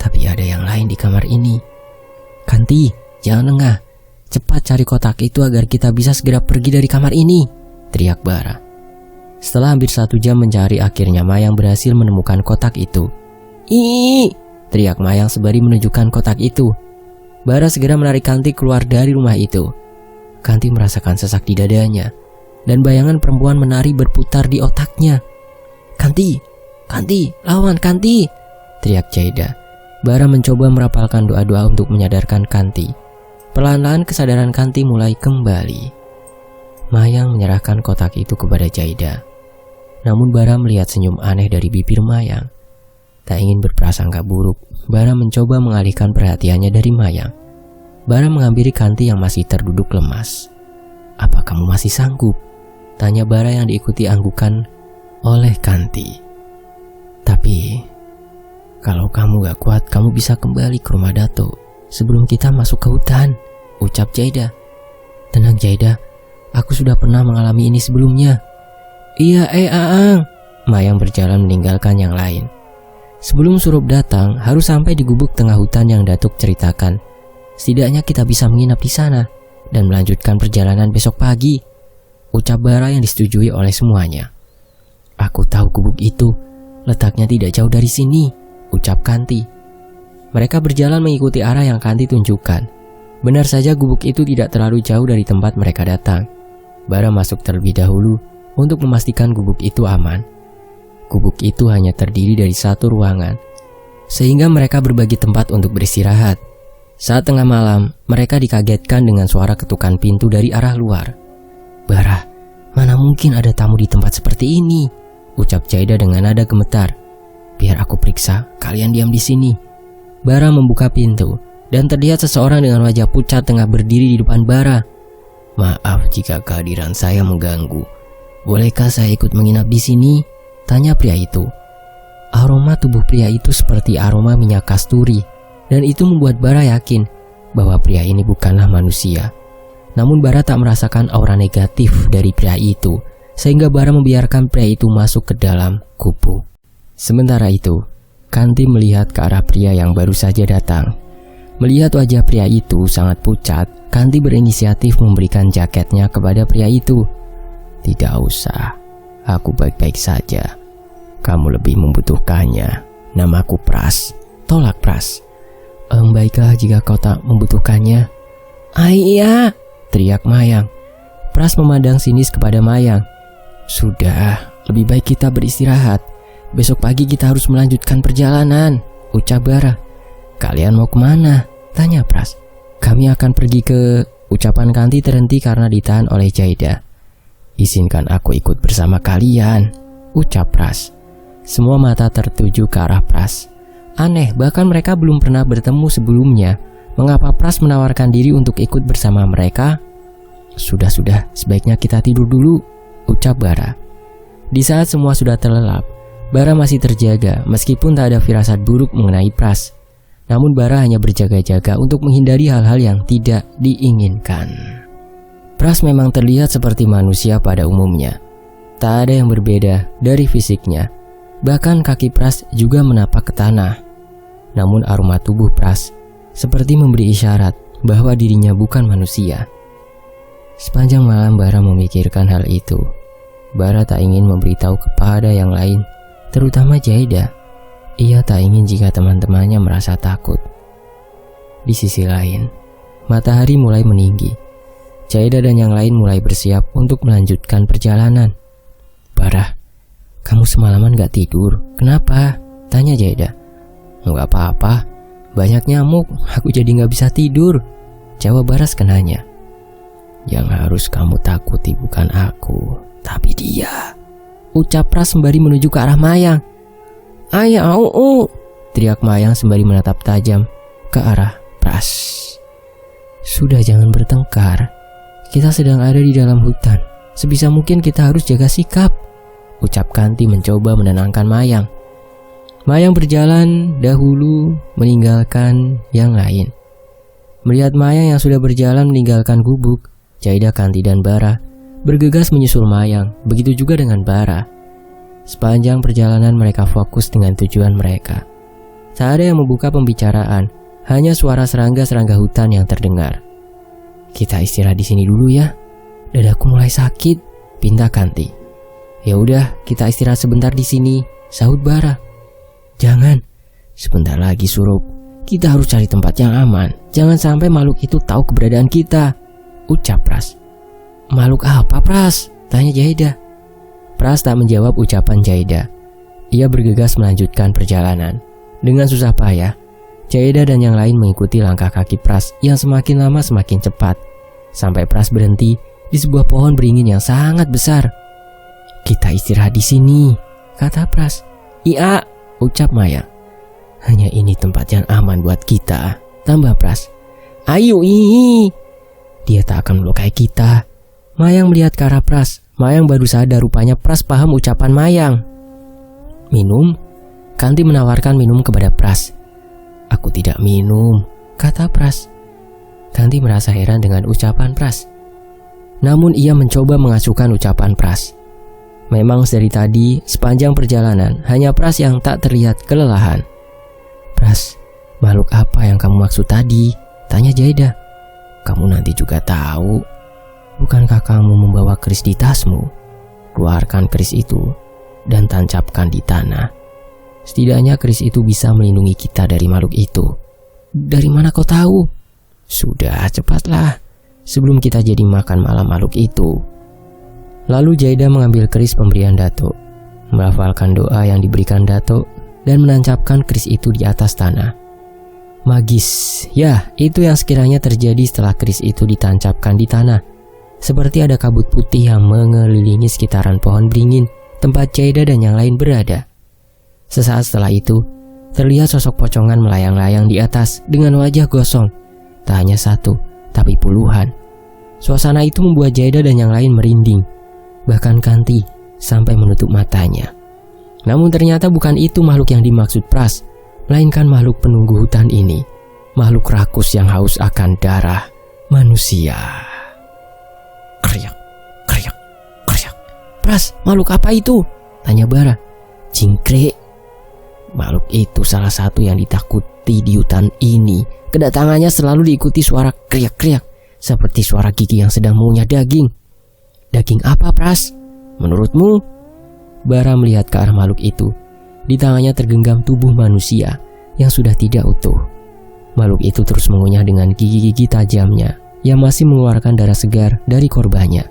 tapi ada yang lain di kamar ini. Kanti, jangan lengah. Cepat cari kotak itu agar kita bisa segera pergi dari kamar ini, teriak Bara. Setelah hampir 1 jam mencari, akhirnya Mayang berhasil menemukan kotak itu. Teriak Mayang sembari menunjukkan kotak itu. Bara segera menarik Kanti keluar dari rumah itu. Kanti merasakan sesak di dadanya, dan bayangan perempuan menari berputar di otaknya. Kanti, lawan Kanti, teriak Jaida. Bara mencoba merapalkan doa-doa untuk menyadarkan Kanti. Perlahan-lahan kesadaran Kanti mulai kembali. Mayang menyerahkan kotak itu kepada Jaida. Namun Bara melihat senyum aneh dari bibir Mayang. Tak ingin berprasangka buruk, Bara mencoba mengalihkan perhatiannya dari Mayang. Bara menghampiri Kanti yang masih terduduk lemas. "Apa kamu masih sanggup?" tanya Bara yang diikuti anggukan oleh Kanti. "Tapi kalau kamu gak kuat, kamu bisa kembali ke rumah Dato sebelum kita masuk ke hutan," ucap Jaida. "Tenang Jaida, aku sudah pernah mengalami ini sebelumnya." "Iya, Aang." Mayang berjalan meninggalkan yang lain. Sebelum Surup datang, harus sampai di gubuk tengah hutan yang Datuk ceritakan. "Setidaknya kita bisa menginap di sana dan melanjutkan perjalanan besok pagi," ucap Bara yang disetujui oleh semuanya. "Aku tahu gubuk itu, letaknya tidak jauh dari sini," ucap Kanti. Mereka berjalan mengikuti arah yang Kanti tunjukkan. Benar saja gubuk itu tidak terlalu jauh dari tempat mereka datang. Bara masuk terlebih dahulu untuk memastikan gubuk itu aman. Gubuk itu hanya terdiri dari satu ruangan, sehingga mereka berbagi tempat untuk beristirahat. Saat tengah malam, mereka dikagetkan dengan suara ketukan pintu dari arah luar. "Bara, mana mungkin ada tamu di tempat seperti ini?" ucap Jaida dengan nada gemetar. "Biar aku periksa, kalian diam di sini." Bara membuka pintu, dan terlihat seseorang dengan wajah pucat tengah berdiri di depan Bara. "Maaf jika kehadiran saya mengganggu. Bolehkah saya ikut menginap di sini?" tanya pria itu. Aroma tubuh pria itu seperti aroma minyak kasturi, dan itu membuat Bara yakin bahwa pria ini bukanlah manusia. Namun Bara tak merasakan aura negatif dari pria itu, sehingga Bara membiarkan pria itu masuk ke dalam gubuk. Sementara itu, Kanti melihat ke arah pria yang baru saja datang. Melihat wajah pria itu sangat pucat, Kanti berinisiatif memberikan jaketnya kepada pria itu. "Tidak usah, aku baik-baik saja. Kamu lebih membutuhkannya. Namaku Pras," tolak Pras. Baiklah jika kau tak membutuhkannya." "Iya," teriak Mayang. Pras memandang sinis kepada Mayang. "Sudah, lebih baik kita beristirahat. Besok pagi kita harus melanjutkan perjalanan," ucap Bara. "Kalian mau kemana?" tanya Pras. "Kami akan pergi ke..." Ucapan Kanti terhenti karena ditahan oleh Jaida. "Izinkan aku ikut bersama kalian," ucap Pras. Semua mata tertuju ke arah Pras. Aneh, bahkan mereka belum pernah bertemu sebelumnya. Mengapa Pras menawarkan diri untuk ikut bersama mereka? Sudah, sebaiknya kita tidur dulu," ucap Bara. Di saat semua sudah terlelap, Bara masih terjaga meskipun tak ada firasat buruk mengenai Pras. Namun Bara hanya berjaga-jaga untuk menghindari hal-hal yang tidak diinginkan. Pras memang terlihat seperti manusia pada umumnya. Tak ada yang berbeda dari fisiknya. Bahkan kaki Pras juga menapak ke tanah. Namun aroma tubuh Pras seperti memberi isyarat bahwa dirinya bukan manusia. Sepanjang malam Bara memikirkan hal itu. Bara tak ingin memberitahu kepada yang lain, terutama Jaida. Ia tak ingin jika teman-temannya merasa takut. Di sisi lain, matahari mulai meninggi. Jaida dan yang lain mulai bersiap untuk melanjutkan perjalanan. "Bara, kamu semalaman gak tidur, kenapa?" tanya Jaida. "Nggak apa-apa, banyak nyamuk, aku jadi gak bisa tidur," jawab Bara sekenanya. "Yang harus kamu takuti bukan aku, tapi dia," ucap Pras sembari menuju ke arah Mayang. "Ayah, teriak Mayang sembari menatap tajam ke arah Pras. "Sudah, jangan bertengkar. Kita sedang ada di dalam hutan. Sebisa mungkin kita harus jaga sikap," ucap Kanti mencoba menenangkan Mayang. Mayang berjalan dahulu meninggalkan yang lain. Melihat Mayang yang sudah berjalan meninggalkan gubuk, Jaida, Kanti, dan Bara bergegas menyusul Mayang. Begitu juga dengan Bara. Sepanjang perjalanan mereka fokus dengan tujuan mereka. Tak ada yang membuka pembicaraan, hanya suara serangga-serangga hutan yang terdengar. "Kita istirahat di sini dulu ya. Dadaku mulai sakit," pinta Kanti. "Ya udah, kita istirahat sebentar di sini," sahut Bara. "Jangan, sebentar lagi Surup. Kita harus cari tempat yang aman. Jangan sampai makhluk itu tahu keberadaan kita," ucap Pras. "Makhluk apa, Pras?" tanya Jaida. Pras tak menjawab ucapan Jaida. Ia bergegas melanjutkan perjalanan. Dengan susah payah, Jaida dan yang lain mengikuti langkah kaki Pras yang semakin lama semakin cepat, sampai Pras berhenti di sebuah pohon beringin yang sangat besar.
Kita istirahat di sini, kata Pras. Iya, ucap Mayang. Hanya ini tempat yang aman buat kita, tambah Pras. Ayo, dia tak akan melukai kita. Mayang melihat ke arah Pras. Mayang baru sadar rupanya Pras paham ucapan Mayang. Minum? Kanti menawarkan minum kepada Pras. Aku tidak minum, kata Pras. Kanti merasa heran dengan ucapan Pras. Namun ia mencoba mengasuhkan ucapan Pras. Memang dari tadi sepanjang perjalanan hanya Pras yang tak terlihat kelelahan. Pras, makhluk apa yang kamu maksud tadi? Tanya Jaida. Kamu nanti juga tahu. Bukankah kamu membawa keris di tasmu? Keluarkan keris itu dan tancapkan di tanah. Setidaknya keris itu bisa melindungi kita dari makhluk itu. Dari mana kau tahu? Sudah, cepatlah, sebelum kita jadi makan malam makhluk itu. Lalu Jaida mengambil keris pemberian Datuk, melafalkan doa yang diberikan Datuk, dan menancapkan keris itu di atas tanah. Magis, ya, itu yang sekiranya terjadi setelah keris itu ditancapkan di tanah. Seperti ada kabut putih yang mengelilingi sekitaran pohon beringin tempat Jaida dan yang lain berada. Sesaat setelah itu, terlihat sosok pocongan melayang-layang di atas dengan wajah gosong. Tak hanya satu, tapi puluhan. Suasana itu membuat Jaida dan yang lain merinding. Bahkan Kanti sampai menutup matanya. Namun ternyata bukan itu makhluk yang dimaksud Pras, melainkan makhluk penunggu hutan ini. Makhluk rakus yang haus akan darah manusia. Kriak, kriak, kriak. Pras, makhluk apa itu? Tanya Bara. Cingkrek. Makhluk itu salah satu yang ditakuti di hutan ini. Kedatangannya selalu diikuti suara kriak-kriak, seperti suara gigi yang sedang mengunyah daging. Daging apa, Pras? Menurutmu? Bara melihat ke arah makhluk itu. Di tangannya tergenggam tubuh manusia yang sudah tidak utuh. Makhluk itu terus mengunyah dengan gigi-gigi tajamnya yang masih mengeluarkan darah segar dari korbannya.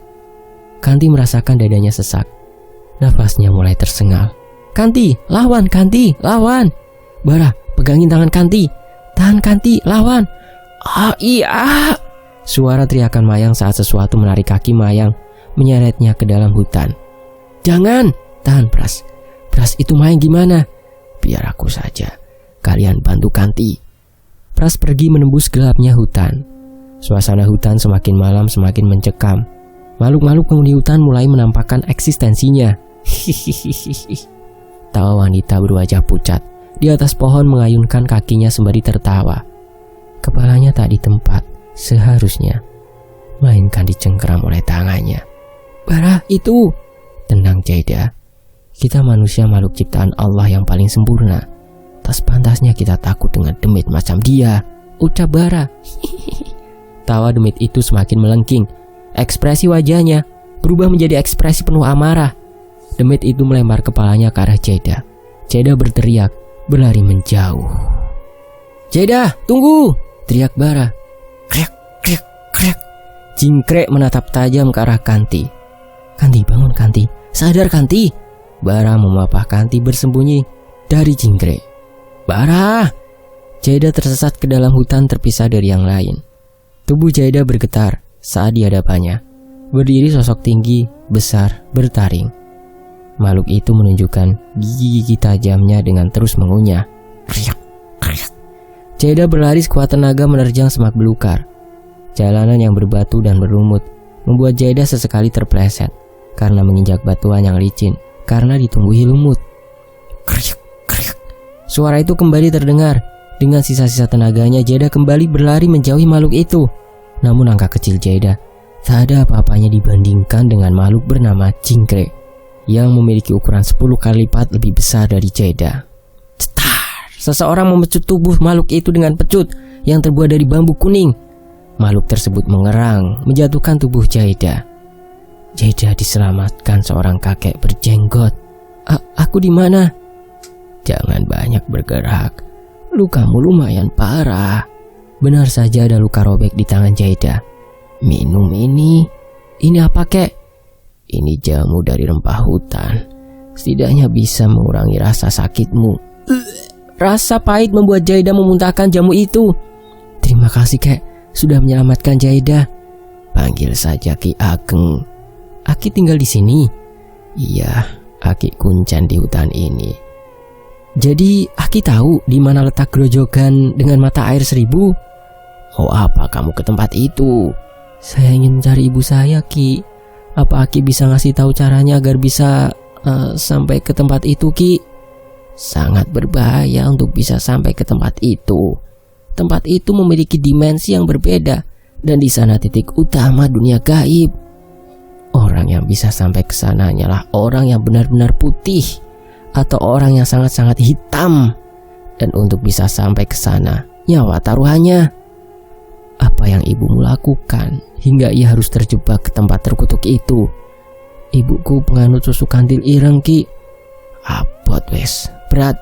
Kanti merasakan dadanya sesak. Nafasnya mulai tersengal. Kanti, lawan, Kanti, lawan. Bara, pegangin tangan Kanti. Tahan Kanti, lawan. Ah, iya. Suara teriakan Mayang saat sesuatu menarik kaki Mayang, menyeretnya ke dalam hutan. Jangan, tahan Pras. Pras, itu Mayang gimana? Biar aku saja. Kalian bantu Kanti. Pras pergi menembus gelapnya hutan. Suasana hutan semakin malam semakin mencekam. Makhluk-makhluk penghuni hutan mulai menampakkan eksistensinya. Tawa wanita berwajah pucat di atas pohon mengayunkan kakinya sembari tertawa. Kepalanya tak di tempat seharusnya, melainkan dicengkeram oleh tangannya. Bara, itu. Tenang Jaida. Kita manusia makhluk ciptaan Allah yang paling sempurna. Tak sepantasnya kita takut dengan demit macam dia, ucap Bara. Tawa demit itu semakin melengking. Ekspresi wajahnya berubah menjadi ekspresi penuh amarah. Demit itu melempar kepalanya ke arah Jaida. Jaida berteriak, berlari menjauh. Jaida, tunggu! Teriak Bara. Krek, krek, krek. Cingkrek menatap tajam ke arah Kanti. Kanti, bangun Kanti. Sadar Kanti. Bara memapah Kanti bersembunyi dari Cingkrek. Bara! Jaida tersesat ke dalam hutan terpisah dari yang lain. Tubuh Jaida bergetar saat di hadapannya berdiri sosok tinggi, besar, bertaring. Makhluk itu menunjukkan gigi-gigi tajamnya dengan terus mengunyah. Kriak, kriak. Jaida berlari sekuat tenaga menerjang semak belukar. Jalanan yang berbatu dan berlumut membuat Jaida sesekali terpleset karena menginjak batuan yang licin karena ditumbuhi lumut. Kriak, kriak. Suara itu kembali terdengar. Dengan sisa-sisa tenaganya Jaida kembali berlari menjauhi makhluk itu. Namun angka kecil Jaida tak ada apa-apanya dibandingkan dengan makhluk bernama Cingkrek yang memiliki ukuran 10 kali lipat lebih besar dari Jaida. Cetar! Seseorang memecut tubuh makhluk itu dengan pecut yang terbuat dari bambu kuning. Makhluk tersebut mengerang, menjatuhkan tubuh Jaida. Jaida diselamatkan seorang kakek berjenggot. Aku di mana? Jangan banyak bergerak. Lukamu lumayan parah. Benar saja ada luka robek di tangan Jaida. Minum ini. Ini apa kek? Ini jamu dari rempah hutan. Setidaknya bisa mengurangi rasa sakitmu. Rasa pahit membuat Jaida memuntahkan jamu itu. Terima kasih kek, sudah menyelamatkan Jaida. Panggil saja Ki Ageng. Aki tinggal di sini. Iya, Aki kuncan di hutan ini. Jadi Aki tahu di mana letak grojogan dengan mata air 1000? Oh, apa kamu ke tempat itu? Saya ingin mencari ibu saya, Ki. Apa Aki bisa ngasih tahu caranya agar bisa sampai ke tempat itu, Ki? Sangat berbahaya untuk bisa sampai ke tempat itu. Tempat itu memiliki dimensi yang berbeda, dan di sana titik utama dunia gaib. Orang yang bisa sampai ke sana hanyalah orang yang benar-benar putih atau orang yang sangat-sangat hitam. Dan untuk bisa sampai ke sana, nyawa taruhannya. Apa yang ibumu lakukan hingga ia harus terjebak ke tempat terkutuk itu? Ibuku penganut susu kantil ireng, Ki. Abot wes, berat,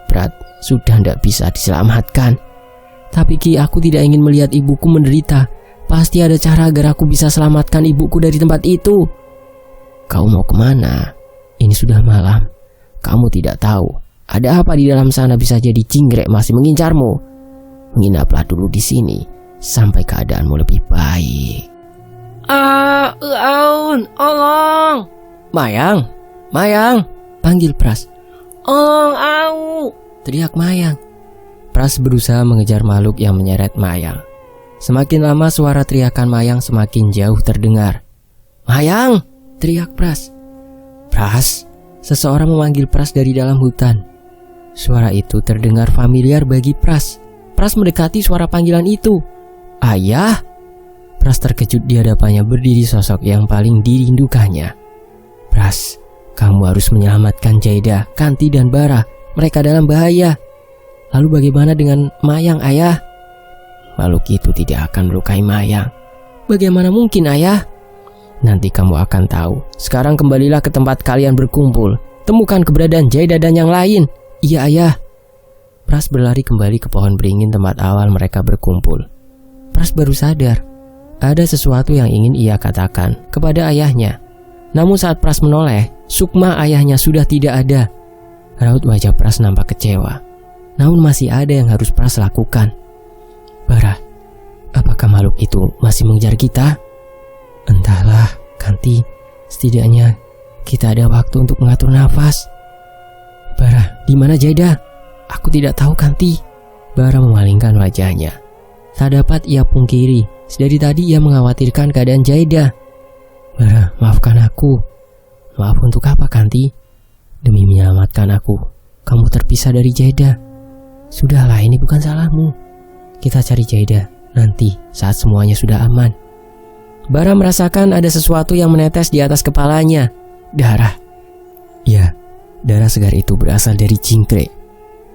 sudah ndak bisa diselamatkan. Tapi Ki, aku tidak ingin melihat ibuku menderita. Pasti ada cara agar aku bisa selamatkan ibuku dari tempat itu. Kau mau kemana? Ini sudah malam. Kamu tidak tahu ada apa di dalam sana. Bisa jadi jingkrek masih mengincarmu. Menginaplah dulu di sini sampai keadaanmu lebih baik. Olong. Mayang, panggil Pras. Teriak Mayang. Pras berusaha mengejar makhluk yang menyeret Mayang. Semakin lama suara teriakan Mayang semakin jauh terdengar. Mayang, teriak Pras. Pras, seseorang memanggil Pras dari dalam hutan. Suara itu terdengar familiar bagi Pras. Pras mendekati suara panggilan itu. Ayah. Pras terkejut di hadapannya berdiri sosok yang paling dirindukannya. Pras, kamu harus menyelamatkan Jaida, Kanti dan Bara. Mereka dalam bahaya. Lalu bagaimana dengan Mayang, Ayah? Makhluk itu tidak akan melukai Mayang. Bagaimana mungkin, Ayah? Nanti kamu akan tahu. Sekarang kembalilah ke tempat kalian berkumpul. Temukan keberadaan Jaida dan yang lain. Iya, Ayah. Pras berlari kembali ke pohon beringin tempat awal mereka berkumpul. Pras baru sadar ada sesuatu yang ingin ia katakan kepada ayahnya. Namun saat Pras menoleh, sukma ayahnya sudah tidak ada. Raut wajah Pras nampak kecewa. Namun masih ada yang harus Pras lakukan. Bara, apakah makhluk itu masih mengejar kita? Entahlah, Kanti. Setidaknya kita ada waktu untuk mengatur nafas. Bara, di mana Jaida? Aku tidak tahu, Kanti. Bara memalingkan wajahnya. Tak dapat ia pungkiri, dari tadi ia mengkhawatirkan keadaan Jaida. Bara, maafkan aku. Maaf untuk apa, Kanti? Demi menyelamatkan aku, kamu terpisah dari Jaida. Sudahlah, ini bukan salahmu. Kita cari Jaida nanti saat semuanya sudah aman. Bara merasakan ada sesuatu yang menetes di atas kepalanya. Darah. Ya, darah segar itu berasal dari jingkrek,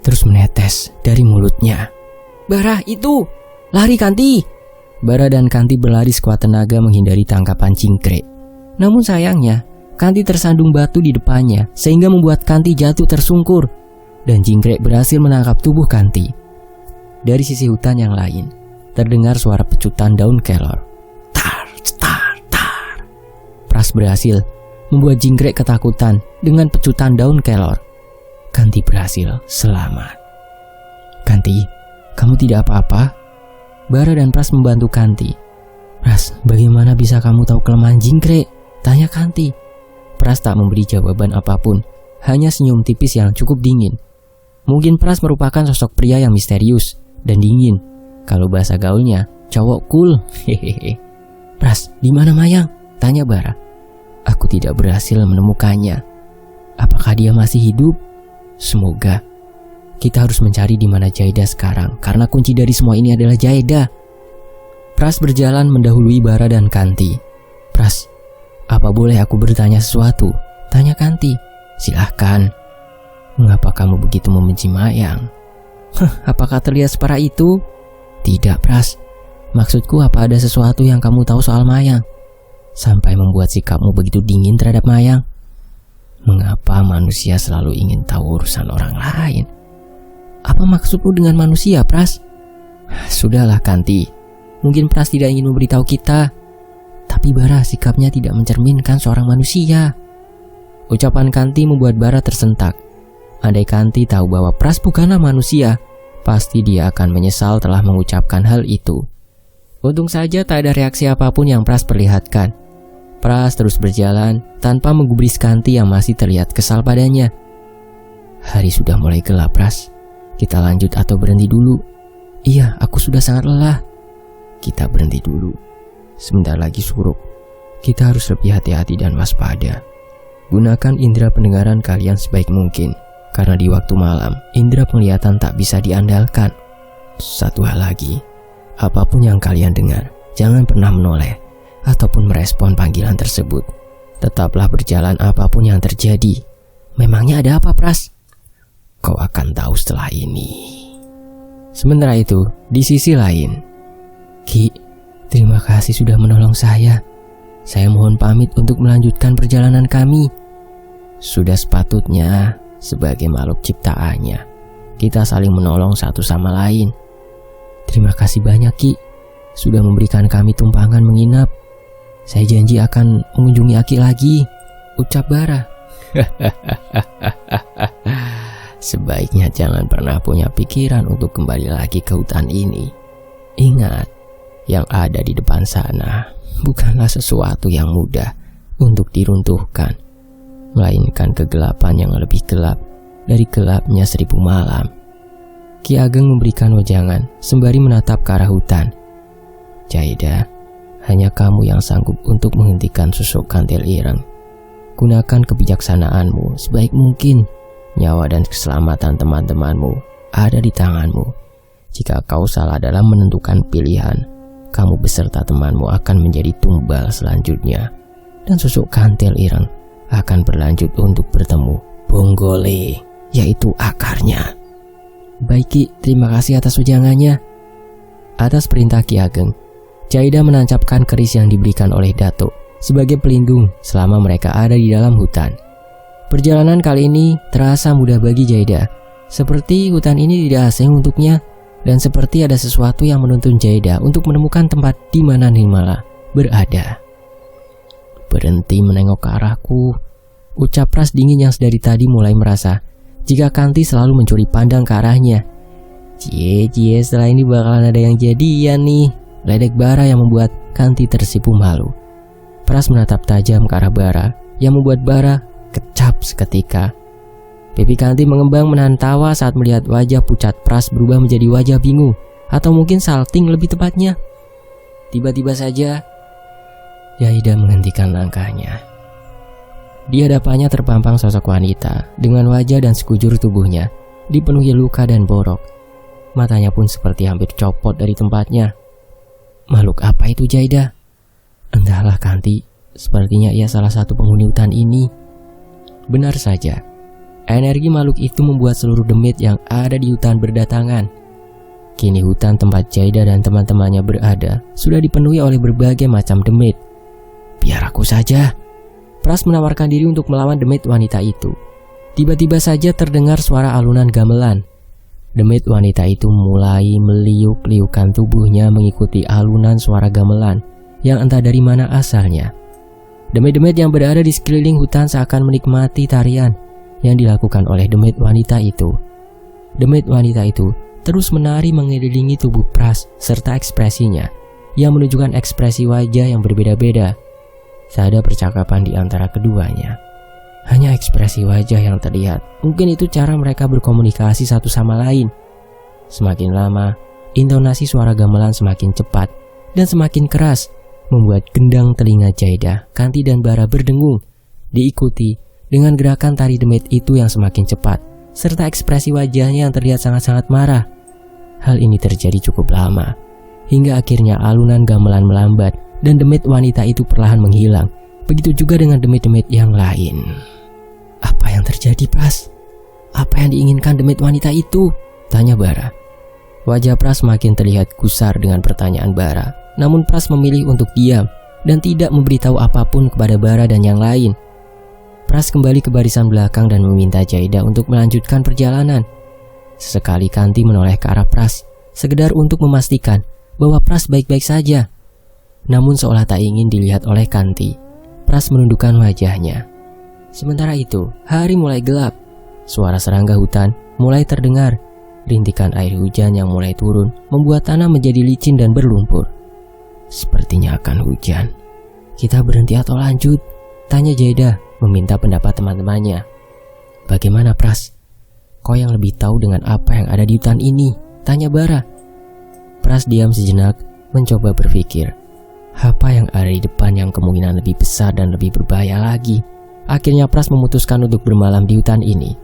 terus menetes dari mulutnya. Bara, itu! Lari, Kanti! Bara dan Kanti berlari sekuat tenaga menghindari tangkapan jingkrek. Namun sayangnya, Kanti tersandung batu di depannya sehingga membuat Kanti jatuh tersungkur. Dan jingkrek berhasil menangkap tubuh Kanti. Dari sisi hutan yang lain, terdengar suara pecutan daun kelor. Tar, tar, tar. Pras berhasil membuat jingkrek ketakutan dengan pecutan daun kelor. Kanti berhasil selamat. Kanti, kamu tidak apa-apa? Bara dan Pras membantu Kanti. Pras, bagaimana bisa kamu tahu kelemahan jingkrek? Tanya Kanti. Pras tak memberi jawaban apapun, hanya senyum tipis yang cukup dingin. Mungkin Pras merupakan sosok pria yang misterius dan dingin. Kalau bahasa gaulnya, cowok cool. Hehehe. Pras, di mana Mayang? Tanya Bara. Aku tidak berhasil menemukannya. Apakah dia masih hidup? Semoga. Kita harus mencari di mana Jaida sekarang, karena kunci dari semua ini adalah Jaida. Pras berjalan mendahului Bara dan Kanti. Pras, apa boleh aku bertanya sesuatu? Tanya Kanti. Silahkan. Mengapa kamu begitu membenci Mayang? Apakah terlihat separah itu? Tidak, Pras. Maksudku, apa ada sesuatu yang kamu tahu soal Mayang sampai membuat sikapmu begitu dingin terhadap Mayang? Mengapa manusia selalu ingin tahu urusan orang lain? Apa maksudmu dengan manusia, Pras? Sudahlah, Kanti. Mungkin Pras tidak ingin memberitahu kita. Tapi Bara, sikapnya tidak mencerminkan seorang manusia. Ucapan Kanti membuat Bara tersentak. Andai Kanti tahu bahwa Pras bukanlah manusia, pasti dia akan menyesal telah mengucapkan hal itu. Untung saja tak ada reaksi apapun yang Pras perlihatkan. Pras terus berjalan tanpa menggubris Kanti yang masih terlihat kesal padanya. Hari sudah mulai gelap, Pras. Kita lanjut atau berhenti dulu? Iya, aku sudah sangat lelah. Kita berhenti dulu. Sebentar lagi suruk. Kita harus lebih hati-hati dan waspada. Gunakan indera pendengaran kalian sebaik mungkin, karena di waktu malam, indera penglihatan tak bisa diandalkan. Satu hal lagi, apapun yang kalian dengar, jangan pernah menoleh ataupun merespon panggilan tersebut. Tetaplah berjalan apapun yang terjadi. Memangnya ada apa, Pras? Kau akan tahu setelah ini. Sementara itu, di sisi lain, Ki, terima kasih sudah menolong saya. Saya mohon pamit untuk melanjutkan perjalanan kami. Sudah sepatutnya, sebagai makhluk ciptaannya, kita saling menolong satu sama lain. Terima kasih banyak, Ki, sudah memberikan kami tumpangan menginap. Saya janji akan mengunjungi Aki lagi, ucap Bara. Sebaiknya jangan pernah punya pikiran untuk kembali lagi ke hutan ini. Ingat, yang ada di depan sana bukanlah sesuatu yang mudah untuk diruntuhkan, melainkan kegelapan yang lebih gelap dari gelapnya 1000 malam. Ki Ageng memberikan wejangan sembari menatap ke arah hutan. Jaida, hanya kamu yang sanggup untuk menghentikan susuk kantil ireng. Gunakan kebijaksanaanmu sebaik mungkin. Nyawa dan keselamatan teman-temanmu ada di tanganmu. Jika kau salah dalam menentukan pilihan, kamu beserta temanmu akan menjadi tumbal selanjutnya. Dan susuk kantil ireng akan berlanjut untuk bertemu Bonggole, yaitu akarnya. Baik, Ki, terima kasih atas wejangannya. Atas perintah Ki Ageng, Jaida menancapkan keris yang diberikan oleh Datuk sebagai pelindung selama mereka ada di dalam hutan. Perjalanan kali ini terasa mudah bagi Jaida, seperti hutan ini tidak asing untuknya, dan seperti ada sesuatu yang menuntun Jaida untuk menemukan tempat di mana Nirmala berada. Berhenti menengok ke arahku, ucap Pras dingin yang sedari tadi mulai merasa jika Kanti selalu mencuri pandang ke arahnya. Cie, setelah ini bakalan ada yang jadian nih, ledek Bara yang membuat Kanti tersipu malu. Pras menatap tajam ke arah Bara yang membuat Bara kecap seketika. Pipi Kanti mengembang menahan tawa saat melihat wajah pucat Pras berubah menjadi wajah bingung, atau mungkin salting lebih tepatnya. Tiba-tiba saja Jaida menghentikan langkahnya. Di hadapannya terpampang sosok wanita dengan wajah dan sekujur tubuhnya dipenuhi luka dan borok. Matanya pun seperti hampir copot dari tempatnya. Makhluk apa itu, Jaida? Entahlah, Kanti. Sepertinya ia salah satu penghuni hutan ini. Benar saja, energi makhluk itu membuat seluruh demit yang ada di hutan berdatangan. Kini hutan tempat Jaida dan teman-temannya berada sudah dipenuhi oleh berbagai macam demit. Biar aku saja. Pras menawarkan diri untuk melawan demit wanita itu. Tiba-tiba saja terdengar suara alunan gamelan. Demit wanita itu mulai meliuk-liukan tubuhnya mengikuti alunan suara gamelan yang entah dari mana asalnya. Demit-demit yang berada di sekeliling hutan seakan menikmati tarian yang dilakukan oleh demit wanita itu. Demit wanita itu terus menari mengelilingi tubuh Pras serta ekspresinya yang menunjukkan ekspresi wajah yang berbeda-beda. Tak ada percakapan di antara keduanya. Hanya ekspresi wajah yang terlihat. Mungkin itu cara mereka berkomunikasi satu sama lain. Semakin lama, intonasi suara gamelan semakin cepat dan semakin keras, membuat gendang telinga Jaida, Kanti dan Bara berdengung. Diikuti dengan gerakan tari demit itu yang semakin cepat, serta ekspresi wajahnya yang terlihat sangat-sangat marah. Hal ini terjadi cukup lama, hingga akhirnya alunan gamelan melambat dan demit wanita itu perlahan menghilang. Begitu juga dengan demit-demit yang lain. Apa yang terjadi, Pras? Apa yang diinginkan demit wanita itu? Tanya Bara. Wajah Pras makin terlihat gusar dengan pertanyaan Bara. Namun Pras memilih untuk diam dan tidak memberitahu apapun kepada Bara dan yang lain. Pras kembali ke barisan belakang dan meminta Jaida untuk melanjutkan perjalanan. Sesekali Kanti menoleh ke arah Pras, sekedar untuk memastikan bahwa Pras baik-baik saja. Namun seolah tak ingin dilihat oleh Kanti, Pras menundukkan wajahnya. Sementara itu, hari mulai gelap. Suara serangga hutan mulai terdengar. Rintikan air hujan yang mulai turun membuat tanah menjadi licin dan berlumpur. Sepertinya akan hujan. Kita berhenti atau lanjut? Tanya Jaida, meminta pendapat teman-temannya. Bagaimana Pras? Kau yang lebih tahu dengan apa yang ada di hutan ini? Tanya Bara. Pras diam sejenak, mencoba berpikir. Apa yang ada di depan yang kemungkinan lebih besar dan lebih berbahaya lagi? Akhirnya Pras memutuskan untuk bermalam di hutan ini.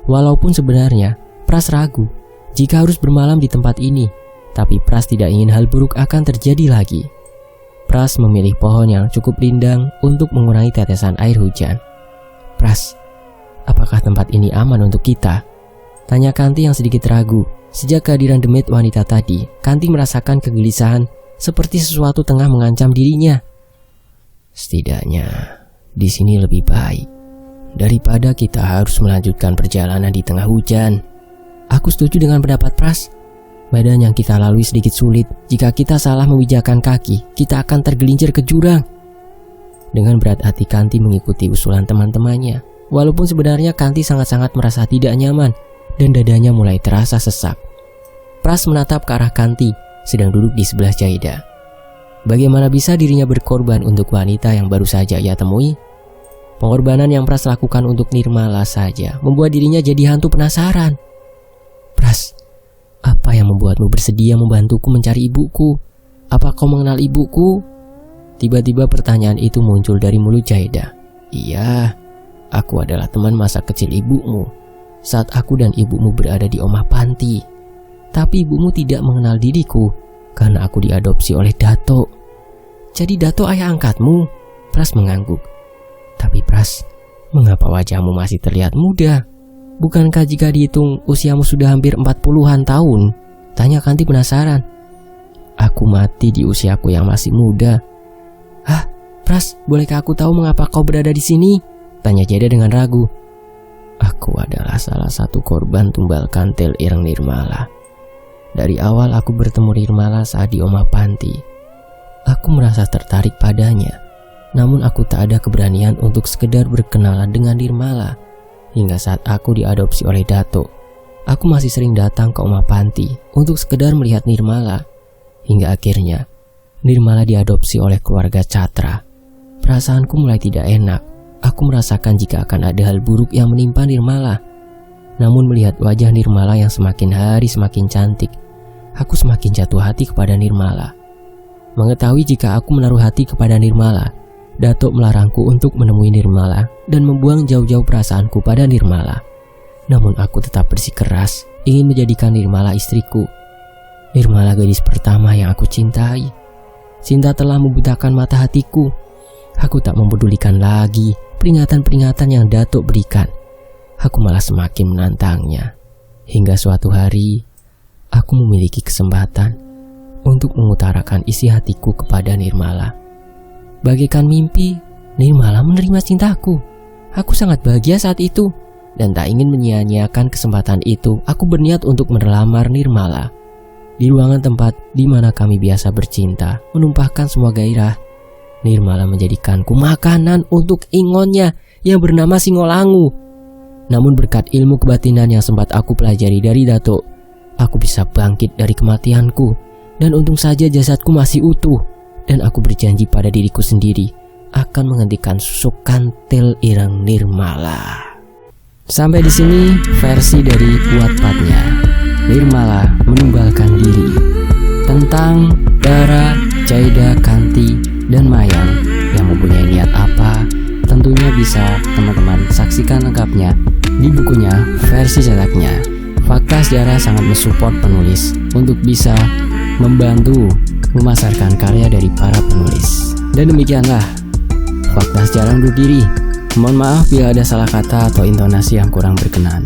Walaupun sebenarnya Pras ragu jika harus bermalam di tempat ini, tapi Pras tidak ingin hal buruk akan terjadi lagi. Pras memilih pohon yang cukup rindang untuk mengurangi tetesan air hujan. Pras, apakah tempat ini aman untuk kita? Tanya Kanti yang sedikit ragu. Sejak kehadiran demit wanita tadi, Kanti merasakan kegelisahan seperti sesuatu tengah mengancam dirinya. Setidaknya di sini lebih baik daripada kita harus melanjutkan perjalanan di tengah hujan. Aku setuju dengan pendapat Pras. Medan yang kita lalui sedikit sulit. Jika kita salah memijakkan kaki, kita akan tergelincir ke jurang. Dengan berat hati Kanti mengikuti usulan teman-temannya. Walaupun sebenarnya Kanti sangat-sangat merasa tidak nyaman dan dadanya mulai terasa sesak. Pras menatap ke arah Kanti, sedang duduk di sebelah Jaida. Bagaimana bisa dirinya berkorban untuk wanita yang baru saja ia temui? Pengorbanan yang Pras lakukan untuk Nirmala saja membuat dirinya jadi hantu penasaran. Pras, apa yang membuatmu bersedia membantuku mencari ibuku? Apa kau mengenal ibuku? Tiba-tiba pertanyaan itu muncul dari mulut Jaida. Iya, aku adalah teman masa kecil ibumu saat aku dan ibumu berada di Omah Panti. Tapi ibumu tidak mengenal diriku karena aku diadopsi oleh Dato. Jadi Dato ayah angkatmu? Pras mengangguk. Tapi Pras, mengapa wajahmu masih terlihat muda? Bukankah jika dihitung usiamu sudah hampir 40-an tahun? Tanya Kanti penasaran. Aku mati di usiaku yang masih muda. Hah, Pras, bolehkah aku tahu mengapa kau berada di sini? Tanya Jaida dengan ragu. Aku adalah salah satu korban tumbal kantil Ireng Nirmala. Dari awal aku bertemu Nirmala saat di Omah Panti. Aku merasa tertarik padanya. Namun aku tak ada keberanian untuk sekedar berkenalan dengan Nirmala. Hingga saat aku diadopsi oleh Dato, aku masih sering datang ke Omah Panti untuk sekedar melihat Nirmala. Hingga akhirnya Nirmala diadopsi oleh keluarga Catra. Perasaanku mulai tidak enak. Aku merasakan jika akan ada hal buruk yang menimpa Nirmala. Namun melihat wajah Nirmala yang semakin hari semakin cantik, aku semakin jatuh hati kepada Nirmala. Mengetahui jika aku menaruh hati kepada Nirmala, Dato melarangku untuk menemui Nirmala dan membuang jauh-jauh perasaanku pada Nirmala. Namun aku tetap bersikeras ingin menjadikan Nirmala istriku. Nirmala gadis pertama yang aku cintai. Cinta telah membutakan mata hatiku. Aku tak mempedulikan lagi peringatan-peringatan yang Dato berikan. Aku malah semakin menantangnya. Hingga suatu hari, aku memiliki kesempatan untuk mengutarakan isi hatiku kepada Nirmala. Bagaikan mimpi, Nirmala menerima cintaku. Aku sangat bahagia saat itu. Dan tak ingin menyia-nyiakan kesempatan itu, aku berniat untuk melamar Nirmala. Di ruangan tempat di mana kami biasa bercinta, menumpahkan semua gairah, Nirmala menjadikanku makanan untuk ingonnya yang bernama Singolangu. Namun berkat ilmu kebatinan yang sempat aku pelajari dari Dato, aku bisa bangkit dari kematianku. Dan untung saja jasadku masih utuh. Dan aku berjanji pada diriku sendiri akan menghentikan susuk kantil Ireng Nirmala. Sampai di sini versi dari Wattpadnya. Nirmala menumbalkan diri. Tentang Bara, Jaida, Kanti, dan Mayang yang mempunyai niat apa, tentunya bisa teman-teman saksikan lengkapnya di bukunya versi cetaknya. Fakta Sejarah sangat mensupport penulis untuk bisa membantu memasarkan karya dari para penulis. Dan demikianlah Fakta Sejarah undur diri. Mohon maaf bila ada salah kata atau intonasi yang kurang berkenan.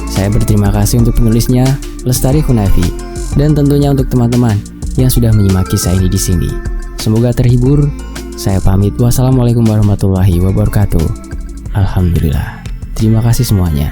Saya berterima kasih untuk penulisnya, Lestari Hunafi, dan tentunya untuk teman-teman yang sudah menyimak kisah ini di sini. Semoga terhibur. Saya pamit. Wassalamualaikum warahmatullahi wabarakatuh. Alhamdulillah. Terima kasih semuanya.